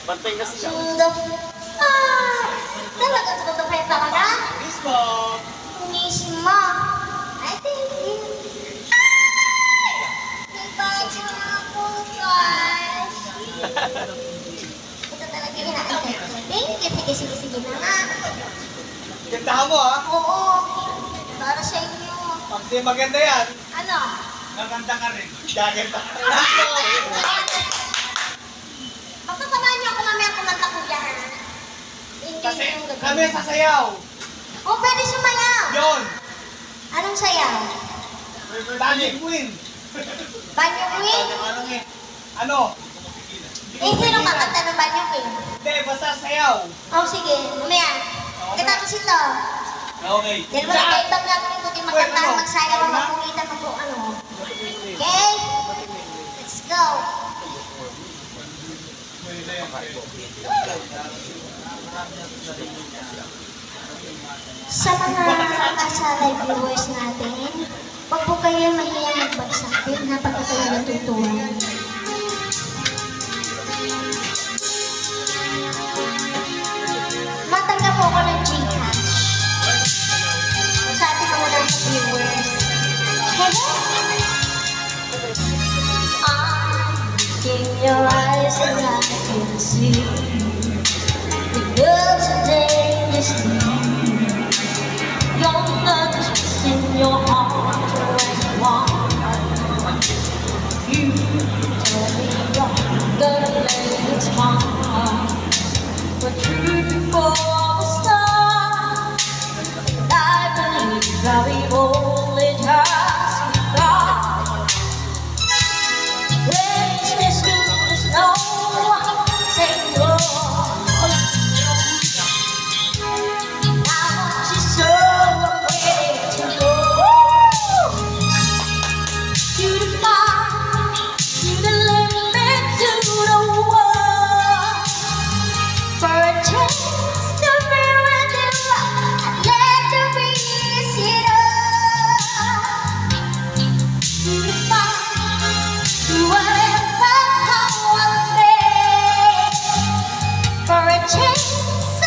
Bantay kasi siya. Sundo. Talaga sundo kayo talaga? Mismo. Mismo. I thank you. Puntahan mo ha. Oo. Para sa inyo. Pag di maganda yan, Ano? Maganda ka rin. gaganda. Baka samahan niyo ako mamaya kumanta ko dyan. Hindi Kasi yung gagawin. kami sasayaw. Oh, pwede sumayaw. Yun. Anong sayaw? Dancing Queen. Banyo Queen? Ano? Sino kakanta ng Banyo Queen? Hindi, basta sayaw. Oh, sige. Mamaya. Katapos ito. Okay. Dahil wala kayo ibang gagawin kundi magkanta, magsayaw, magpulitan, ano. Okay? Let's go. Sa mga asalay viewers natin, huwag po kayo mahiyang magbagsak din na pagka kayo natutuwa. Matanggap po ako ng Gcash sa ating mga nasa viewers. Hello? In your eyes and I can see the girls are dangerously. Your love is what's in your heart when you want. You tell me you're gonna play it smart, but true before the start, I believe that we only has begun. Raise the students know, say no. Now she's so afraid to go to the far, to the limit, to the world. For a chance to be with you, I'd let the breeze hit up. To the far, to whatever come one day. For a chance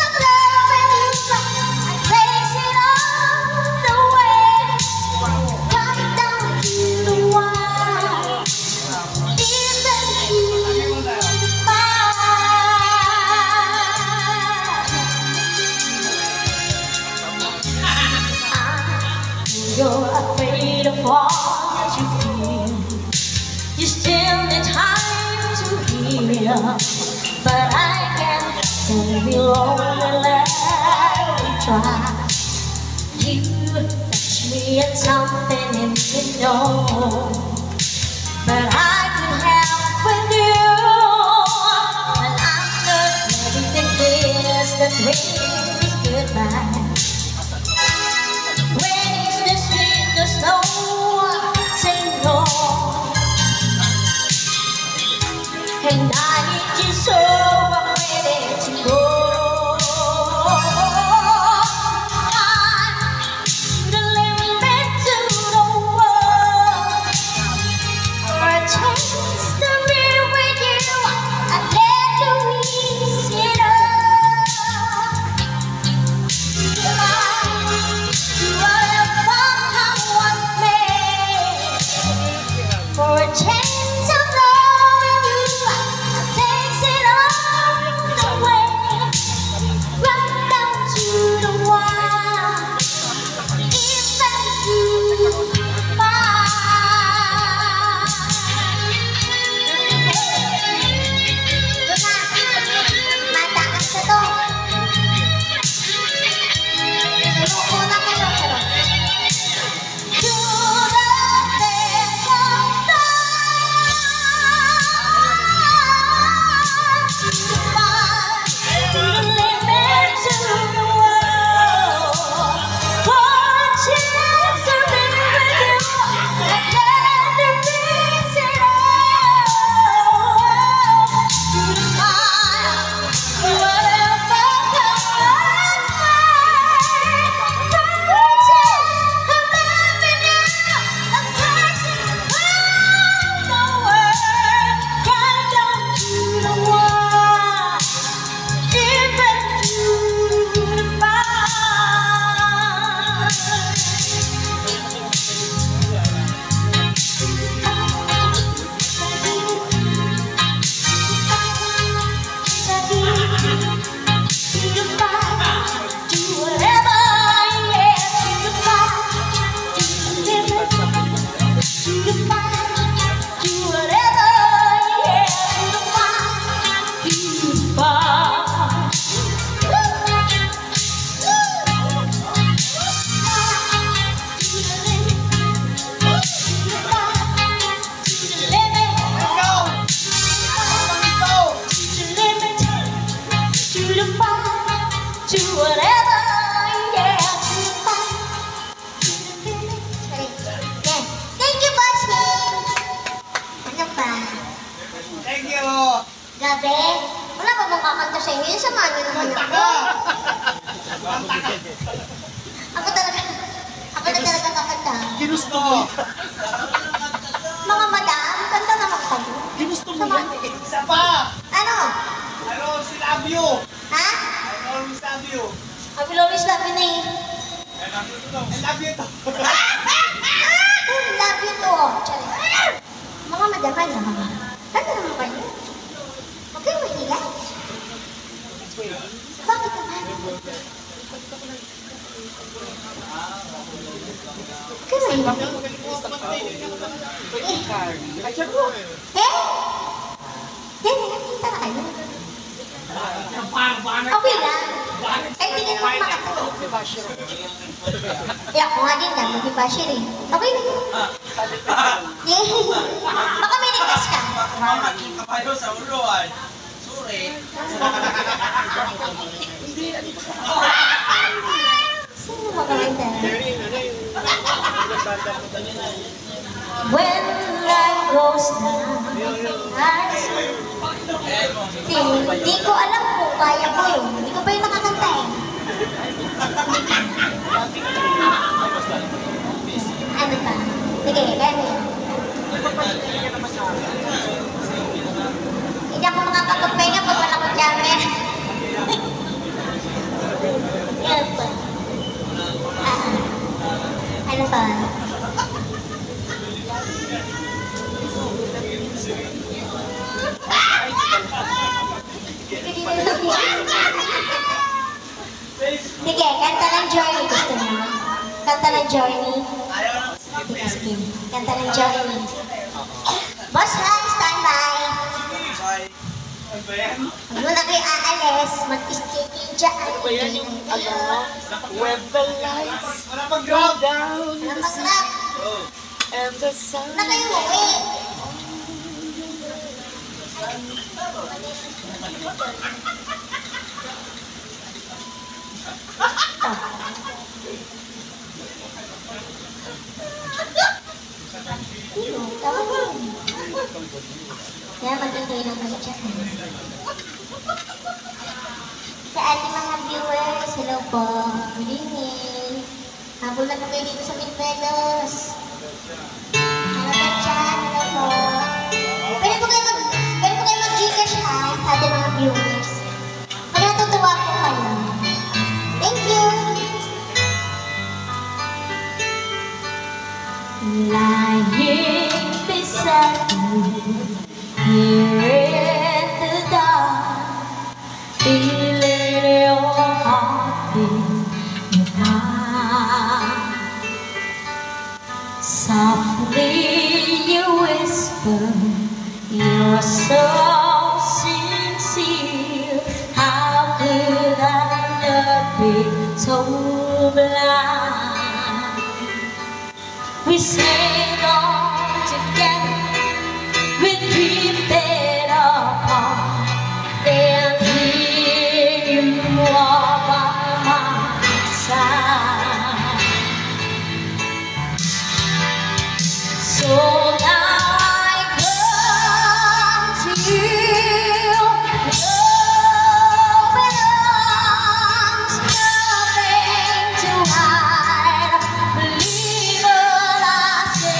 of loving you, I'd taste it all the way. Come down to the wire, even to the You're afraid of what you feel. You still need time to heal, but I can't be lonely. Let me try. You touch me and something in me know, but I could help with you. And I'm not ready to kiss the dreams goodbye. When is the sweetness no say no? And I need you so I'm ready to go. To the limit, to the world. For a chance to be with you, I let the winds hit up. To whatever come what may. For a chance of loving you, I takes it all the way. Right down to the wire, even to the fire. Mataas na to. Sumuko na kayo, pero to the best of time. the fire, to whatever, yeah, to the fire, to the fire. To whatever, yeah, to the fire, to the limit. Yan. Thank you, bossing. Ano pa? Thank you. Gabi? Wala ba bang kakanta sa inyo? Samahan niyo naman ako. Ako talaga kakanta. Ginusto mo. Mga madam, kanta naman kayo. Ginusto mo yan. Isa pa. Ano? I always love you. Ha? I always love you. I will always love you na eh. I love you to. Love you to. Sorry. Mga madam, ano? Kanta naman kayo. Huwag kayo mahila. Bakit naman? Huwag kayo mahila. Yan, kita na kayo. Okay lang. Kahit hindi ka naman makatulog. Ako nga din lang, mag-ibashir eh. Okay na yun. Baka may request ka. Mamaking ka kayo sa uloan. Sorry. Sino magkakanta? When life goes down, hindi ko alam kung kaya ko yun. Hindi ko pa yung nakakanta eh. Ano pa? Sige, kaya mo yan. Hindi ako makakapagpahinga pag wala kong jammer. Ano pa? Ano pa? Sige, kanta ng Journey. Gusto niyo? Kanta ng Journey. Sige, kanta ng Journey. Boss Han, stand by. Huwag mo na kayo aalis. Mag-stay dyan. When the lights go down Walang mag-rap. and the sun Na kayo uwi. Tama mo. Kaya mag-enjoy lang kayo dyan. Sa ating mga viewers, hello po. Good evening. Habol na po kayo dito sa Midmelos. Hello po dyan, hello po. Pwede po kayo mag-Gcash ha, sa ating mga viewers. Pag natutuwa po kayo. Thank you. Lying beside you here in the dark, feeling your heartbeat with mine. Softly you whisper, you're so sincere. How could I not be so blind? We sailed on together, we drifted apart, and here you are by my side. So now I come to you, open arms, nothing to hide. Believe what I say.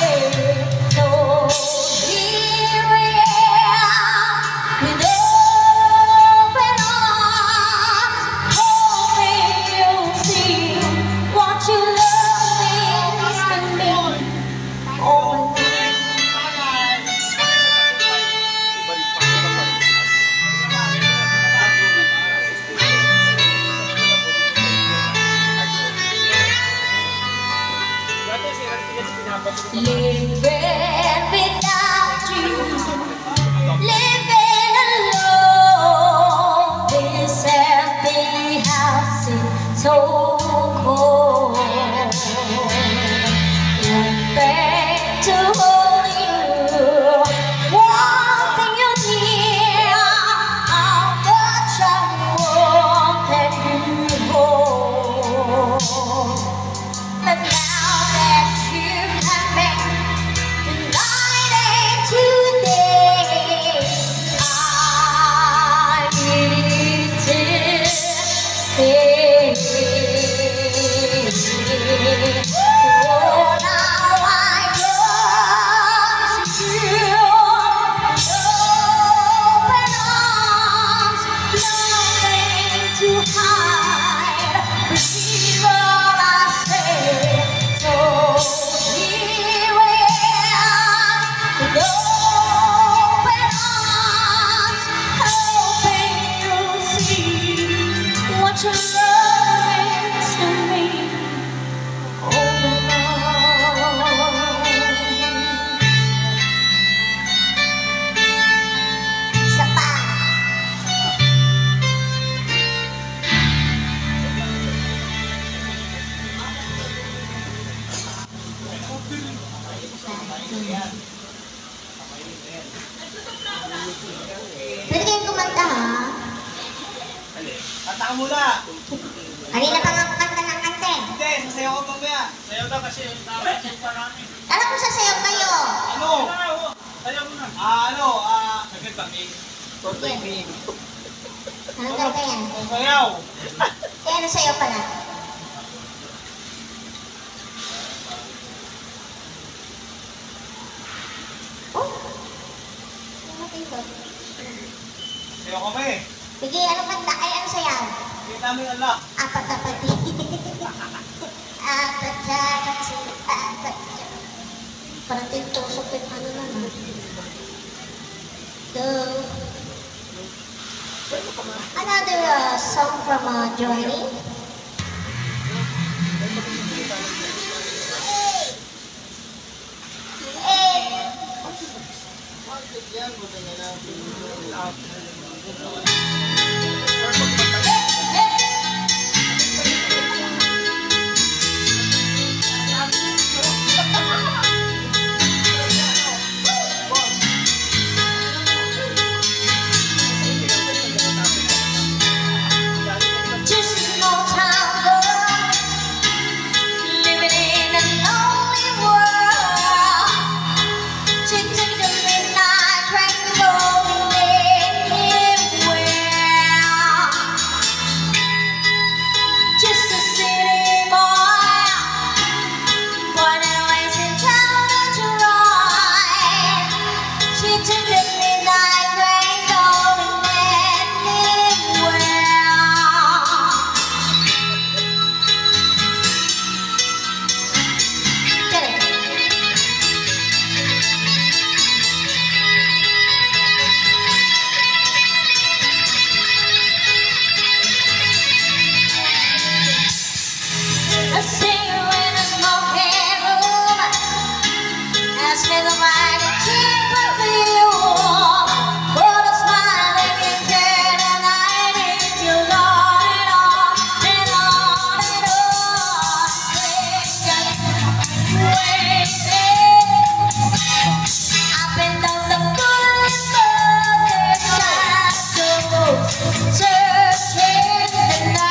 Kanta ka muna. Kanina pa nga kanta ng kante. Hindi, sasayaw ko mamaya. Sayaw daw kasi yung tawag yung parami. Alam ko sasayaw kayo. Ano? Sayaw mo na. Sagad kami. Sige. Anong kanta yan? Sayaw. Eh, ano sayaw pala? Oh? Namatay ba? Sayaw kami. Sige, anong kanta? Ay, ano sayaw? Hindi namin alam. Apat-apati. Apat-apati. Apat-apati. Parang tintusok yung ano naman. So, another song from Johnny. Just a small town girl living in a lonely world. She took the midnight train going anywhere. Just a city boy, born and raised in town to ride. She took the midnight train going anywhere. Get it. A singer in a smoking room, a smell of mighty cheap perfume. World is smiling in care tonight, it goes on and on and on and on. Up and down the boulevard, shadows searching the night.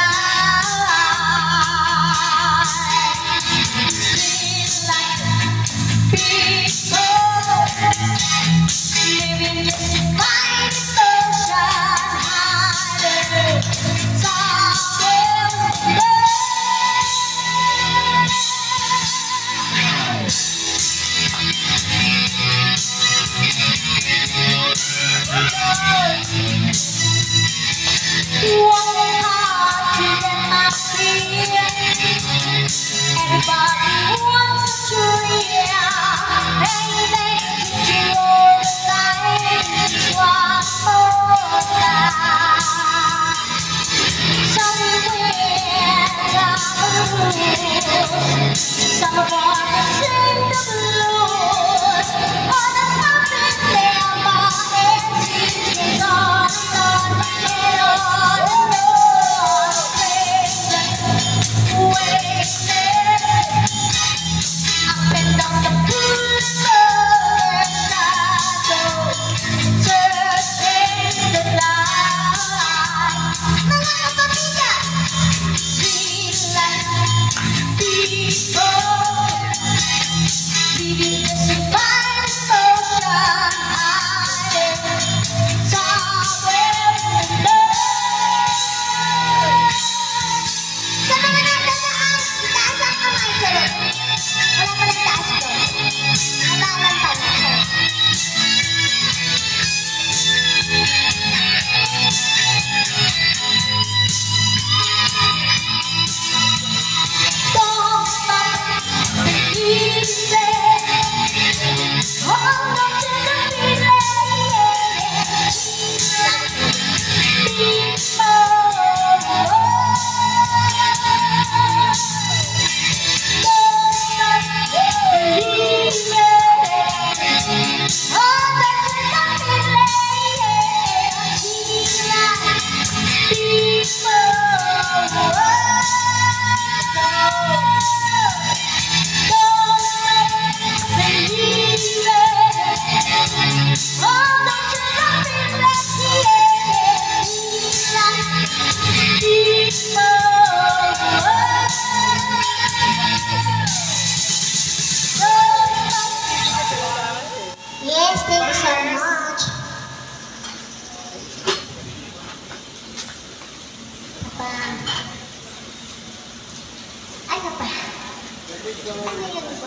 Seems like people living just to find emotion, hiding somewhere. Working hard to get my feet. Everybody wants to real. Anything to do all the time.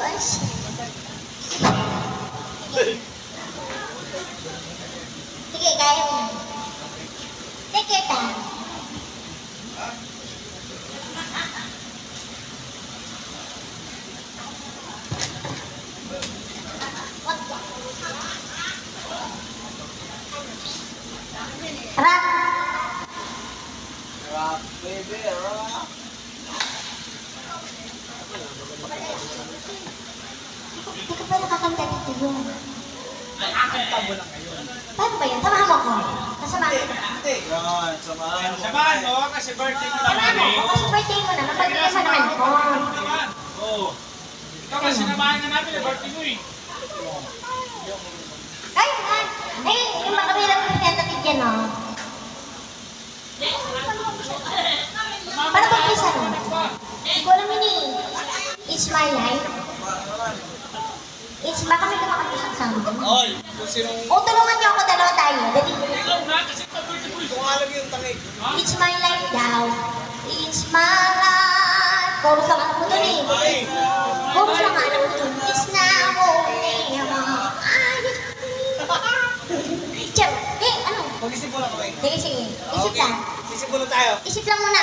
dangerous. Sige, kaya mo. Take your time. Wag ka. Rock. Rock, baby, rock. Hindi ka pa nakakanta dito yun. Ay, akanta mo lang ngayon. Paano ba yun? Samahan mo ko. Kasamahan kita. Yan, samahan mo. Samahan mo kasi birthday mo lang Samahan mo kami. ko kasi birthday mo na. Napagkita mo naman ko. Naman. Oo. Ikaw kasi sinamahan ka namin, birthday mo eh. Ayun nga. Eh, yung mga kabilang representative dyan, no? Para pag-isa, no? Hindi ko alam yun eh. It's my life. It's baka may kumakanta sa amin. Oy, kung sinong... O, tulungan niyo ako, dalawa tayo. Dali. Ikaw na kasi birthday mo eh. Kung alam yung tangig. It's my life daw. It's my life. Chorus lang alam mo dun eh. Chorus lang alam mo dun. It's now only about Chef, ano? Mag-isip mo lang kami. Sige, sige. Isip Okay, lang. isip muna tayo. Isip lang muna.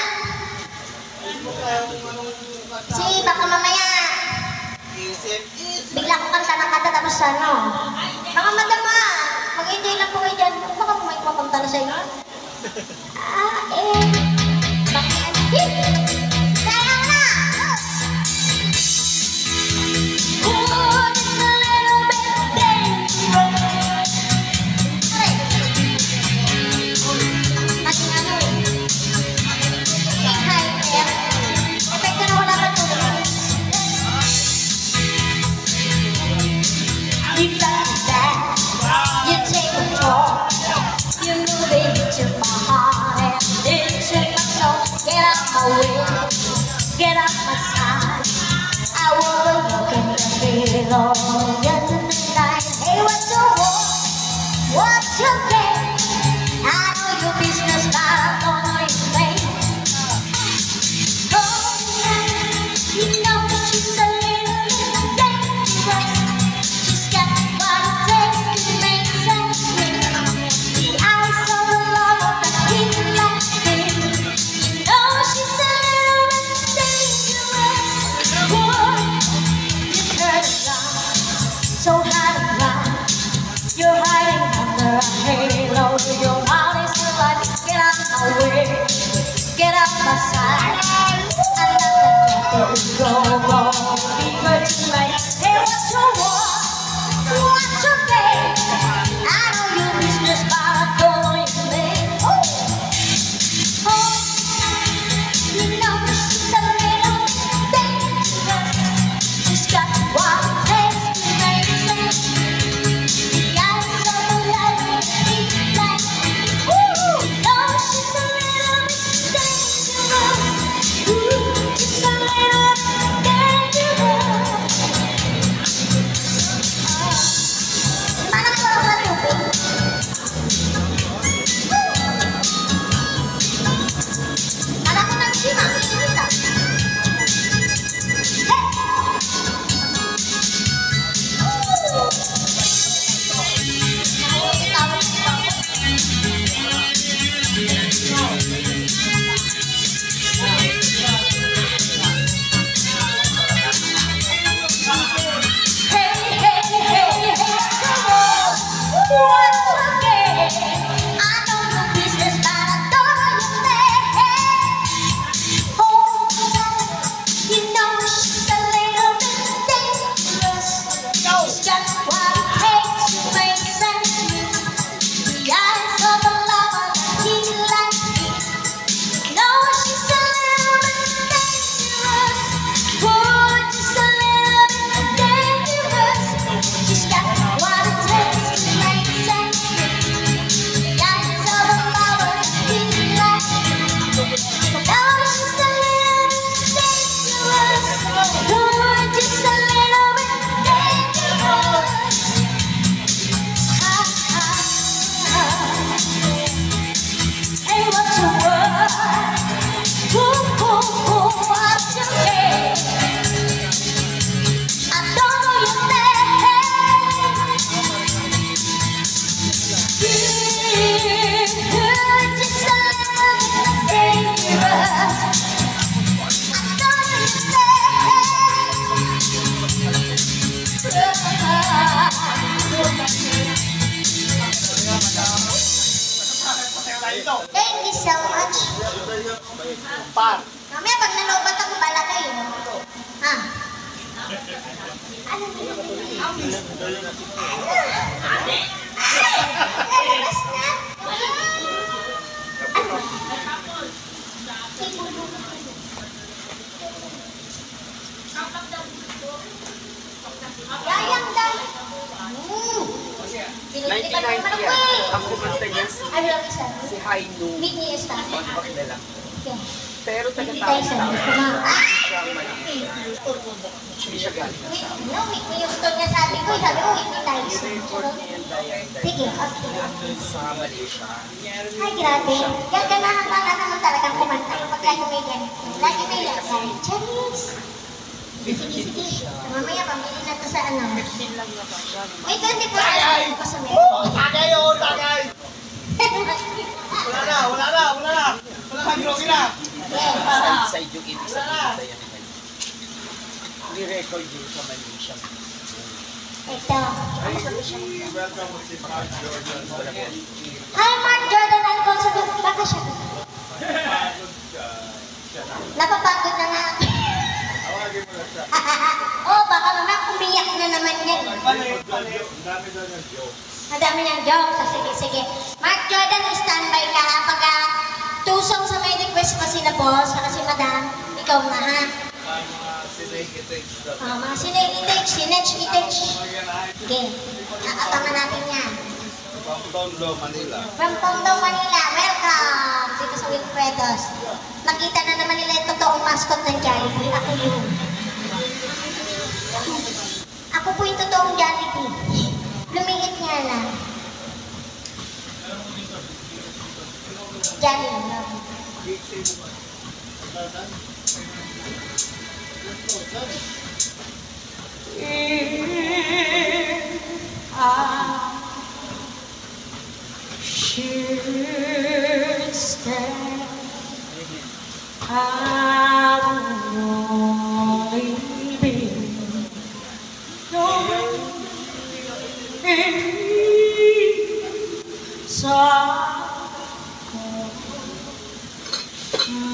Isip mo tayo kung anong... Kasi baka mamaya Isip. bigla ko kanta ng kanta tapos ano. Mga madama, mag-enjoy lang po kayo dyan. Baka may kumapanta na sa inyo. Bakit? Sayang na! Oh, it's a little bit dangerous. Kasi ano eh. Hi, Claire. Epekto na wala ka tulog. You like that. You take control. You move it into my heart and into my soul. Get out my way. Get out my side. I wanna look in the mirror in the night. Hey, what's your war? What's your game? I know your business, but I don't know your name. Oh, you know she's a little bit dangerous. She's got what it takes to make sense. The eyes of a lover that keep laughing. You know she's a little bit dangerous. Boy, you turn around, so hard and round. You're hiding under a halo. Your heart is alive. Get out my way. Get out my side. I'm not the type to go deeper tonight. Hey, what's your war? What's your game? I know your business, but I don't know your name. Oh, you know she's a little dangerous. She's got what it takes to make sense. The eyes of a lover keep like, ooh, no, she's a little bit dangerous. Thank you so much. Mamaya pag nalobat ako, bala kayo. Ha? Ano ba lalabas na? Yayang dahil. Pinitipan mo naman ako eh. Ang kumanta niya Ano lang isa? si Hainu. Meet me as that. Magpakilala. Okay. Pero Meet me taga-tao Tyson. sa Gusto mo? hindi siya galing sa No, meet me Houston nga sabi ko. Sabi ko, meet me Tyson. report niya yung Dayan Sige, okay. sa Malaysia. Ay, grabe. Gaganahan ka na naman talagang kumanta pagka may ganito. Lagi may lagay. Charis! Sige, sige. Mamaya, pamili na to sa ano. May 24 hours pa sa meron. Tagay yun, tagay! Wala na. Wala na, girogi na. Yes. Side yung ibig sabihin sa Dayan. Ni-record yun sa Malaysia. Ito. Welcome si Mark Jordan. Hi, Mark Jordan. Ano ko sa baka siya. Napapagod na nga. Awagin mo na siya. Oh, baka mamaya umiyak na naman yan. Ang dami daw niyang joke. Madami niyang jokes. So, sige, sige. Mark Jordan, standby ka ha. Pag tusong sa may request pa sila boss, saka si madam, ikaw na ha. Mga sinake-itakes daw. Mga sinech. Okay. Nakapangan natin yan. From Tondo, Manila. From Tondo, Manila. Welcome dito sa Wilfredos. Nakita na naman nila yung totoong mascot ng Jollibee. Ako yun. Ako po yung totoong Jollibee. Lumiit nga lang. Jollibee. Should stay. I will only be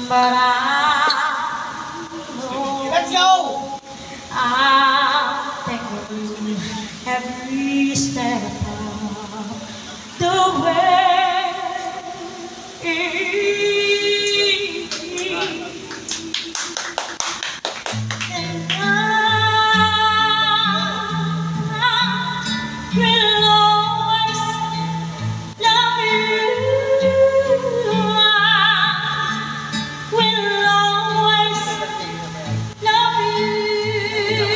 but I know Let's go! I'm taking every step of the way. And I will always love you. I will always love you.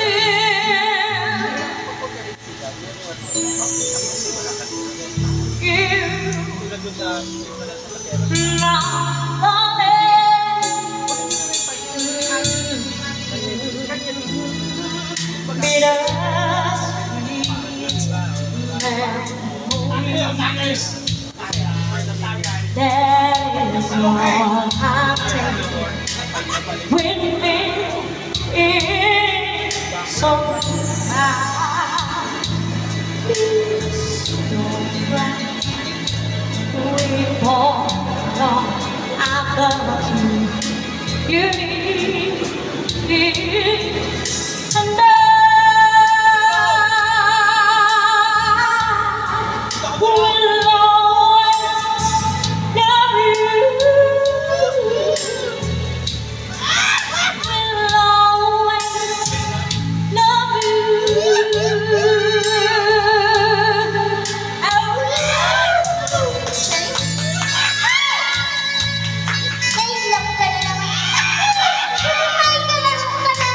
Not only memories. That is all I'm taking with me. So please don't cry. We both know I love you. You need and I will always love you. I will always love you. Nailang ka na naman. Ay, kalaro ka na.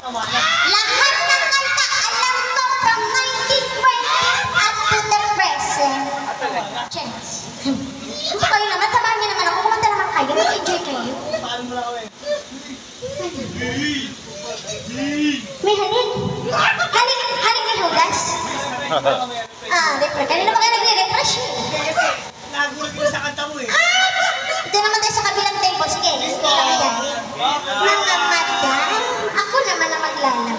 Lahat ng kanta alam ko from 1920 up to the present. Chance. Kayo naman, samahan niyo naman ako. Kumanta naman kayo. Mag-enjoy kayo. May halik. Halik ni Hugas. Refresh. Kanina pa kayo nagre-refresh eh. Nagulat ko sa kanta mo eh. Ito naman tayo sa kabilang table. Sige, sige lang yan. Mga madam, ako naman ang maglalaman.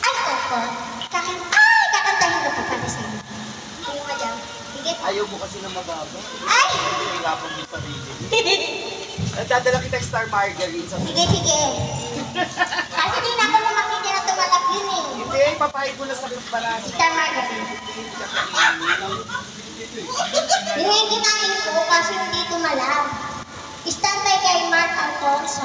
Ay, Coco. Kakantahin ko pa para sa inyo. Sige, madam. Sige po. Ayaw mo kasi na mababa. Ay! Hirapan mo sa sarili. Dadala kita Star Margarine sa... Sige, sige. Kasi di na ako lumakita na tumalap yun eh. Hindi, papayag mo na sa balas. Star Margarine. Hindi kinain ko kasi hindi tumalab. Istantay kay Mark Alfonso.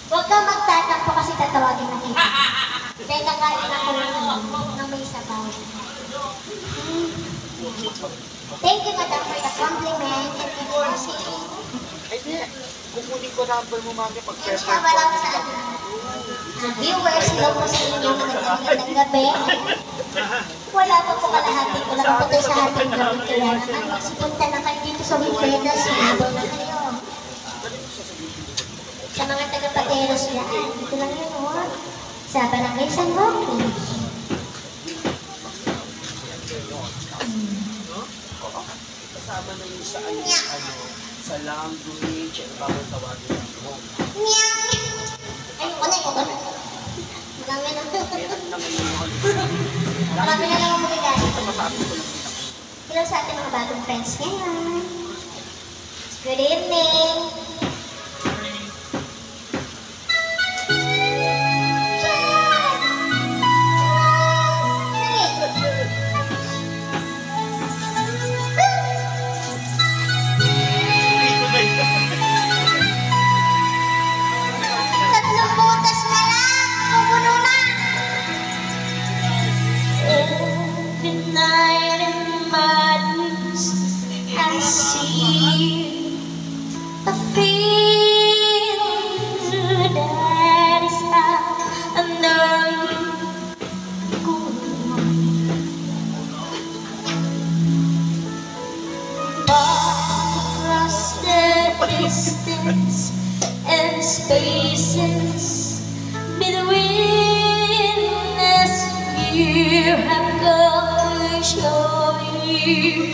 Huwag kang magtatakpo kasi tatawagin na kita. Dahil kakain ako ng may sabaw. Thank you, madam, for the compliment and endorsing. Ay, di. Kukunin ko number mo mami pag Yes, kabalak sa viewers, hello po sa inyo ng gabi. Wala pa po kalahati ko lang po tayo sa ating gabi. Kaya naman, magsipunta na kayo dito sa Wilpedas. Sinabang na kayo. Sa mga taga-pateros yan, dito lang yun, oh. Sa Barangay San Roque. kasama na yung sa sa language, ano ba ang tawagin mo? Ay, wala ko ba? Marami na. Meron naman yung Marami na lang ang magagamit. ito masabi ko lang. Hello sa ating mga bagong friends ngayon. Good evening. Tatlong butas na lang. Pupuno na. Every night in madness I see a feeling that is out under across the distance and spaces between us, you have got to show me.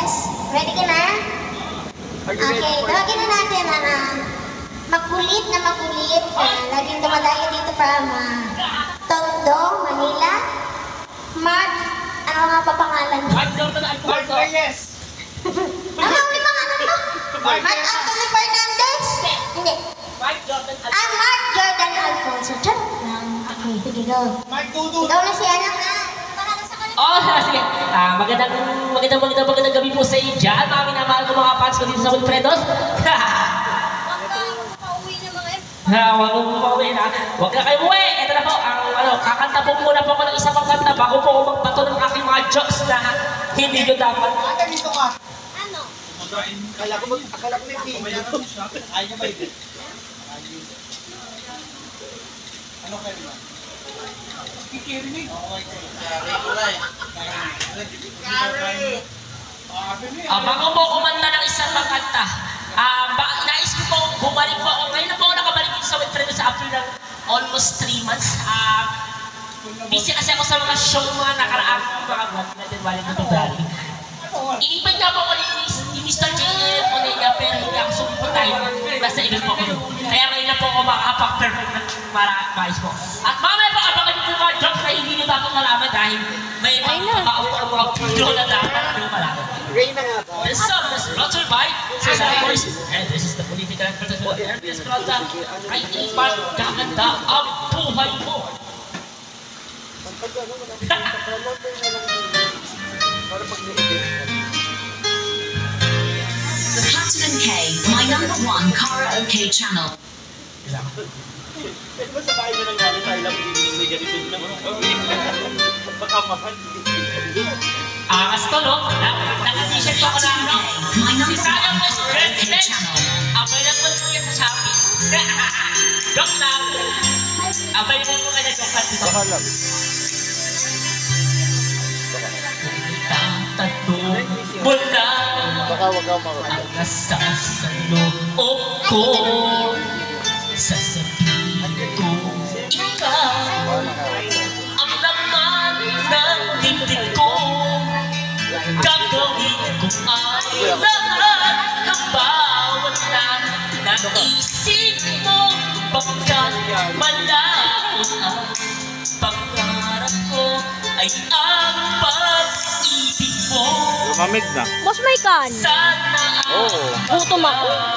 Yes? Ready ka na? Okay, tawagin na natin makulit na makulit. Laging dumadayo dito from Tondo, Manila. Mark, ano nga pa pangalan mo? Mark Jordan Alfonso. Yes! Ano ang ulit pangalan mo? Mark Anthony Fernandez? Hindi. Mark Jordan Alfonso. Mark Jordan Alfonso. Charot lang. Okay, sige, go. Mike Dudu! Ikaw na si anak na. Pangalan sa kanila. Oh, sige. Magandang gabi po sa inyo dyan. Mga minamahal ko mga fans ko dito sa Wilfredos. Huwag mo pauwi na. Huwag na kayo uwi. Ito na po. Kakanta po muna po ako ng isa pang kanta bago po ako magbato ng aking mga jokes na hindi nyo dapat. Ate, dito ka! Ano? Akala ko may TV. Ayaw niya ba ito? Ano kayo ba? Kikirinig. Bago po kumanta ng isang pang kanta, nais ko po bumalik po ako. Ngayon na po ako nakabalik dito sa Wilfredos after ng almost 3 months. Busy kasi ako sa mga show mga nakaraan mga vlog na din balik ng February. Inipan nga po ako ni Mr. J.M. Onega pero hindi ako sumipotay. Basta ibig po ako. Kaya ngayon na po ako makakapag-perfect ng maayos po. At mamaya po abangan nyo po mga jokes na hindi nyo dapat malaman dahil may mga video na dapat nyo malaman. This song is brought to you by Cesar Voices. And this is the political and political RBS Planta. Kay Ipan Gaganda ang buhay mo. The Platinum K, my #1 karaoke channel. Pwede ba sa bahay mo nangyari tayo lang hindi ganito naman? Baka mahal. Angas to, no? Naka-t-shirt ko ako na, no? Si Sayang West President. Available po yan sa Shopee. Joke lang. Available po kaya joke lang dito. Baka lang. Tatatong mula Baka wag kang makakita. ang nasa loob ko. Sasabihin ko, ikaw ang laman ng dibdib ko. Gagawin ko ang lahat ng bawat na naisip mo. Pagkat malabo ang pangarap ko ay ang pag-ibig mo. Lumamig na. Boss, may kan. Sana Oo. Gutom ako.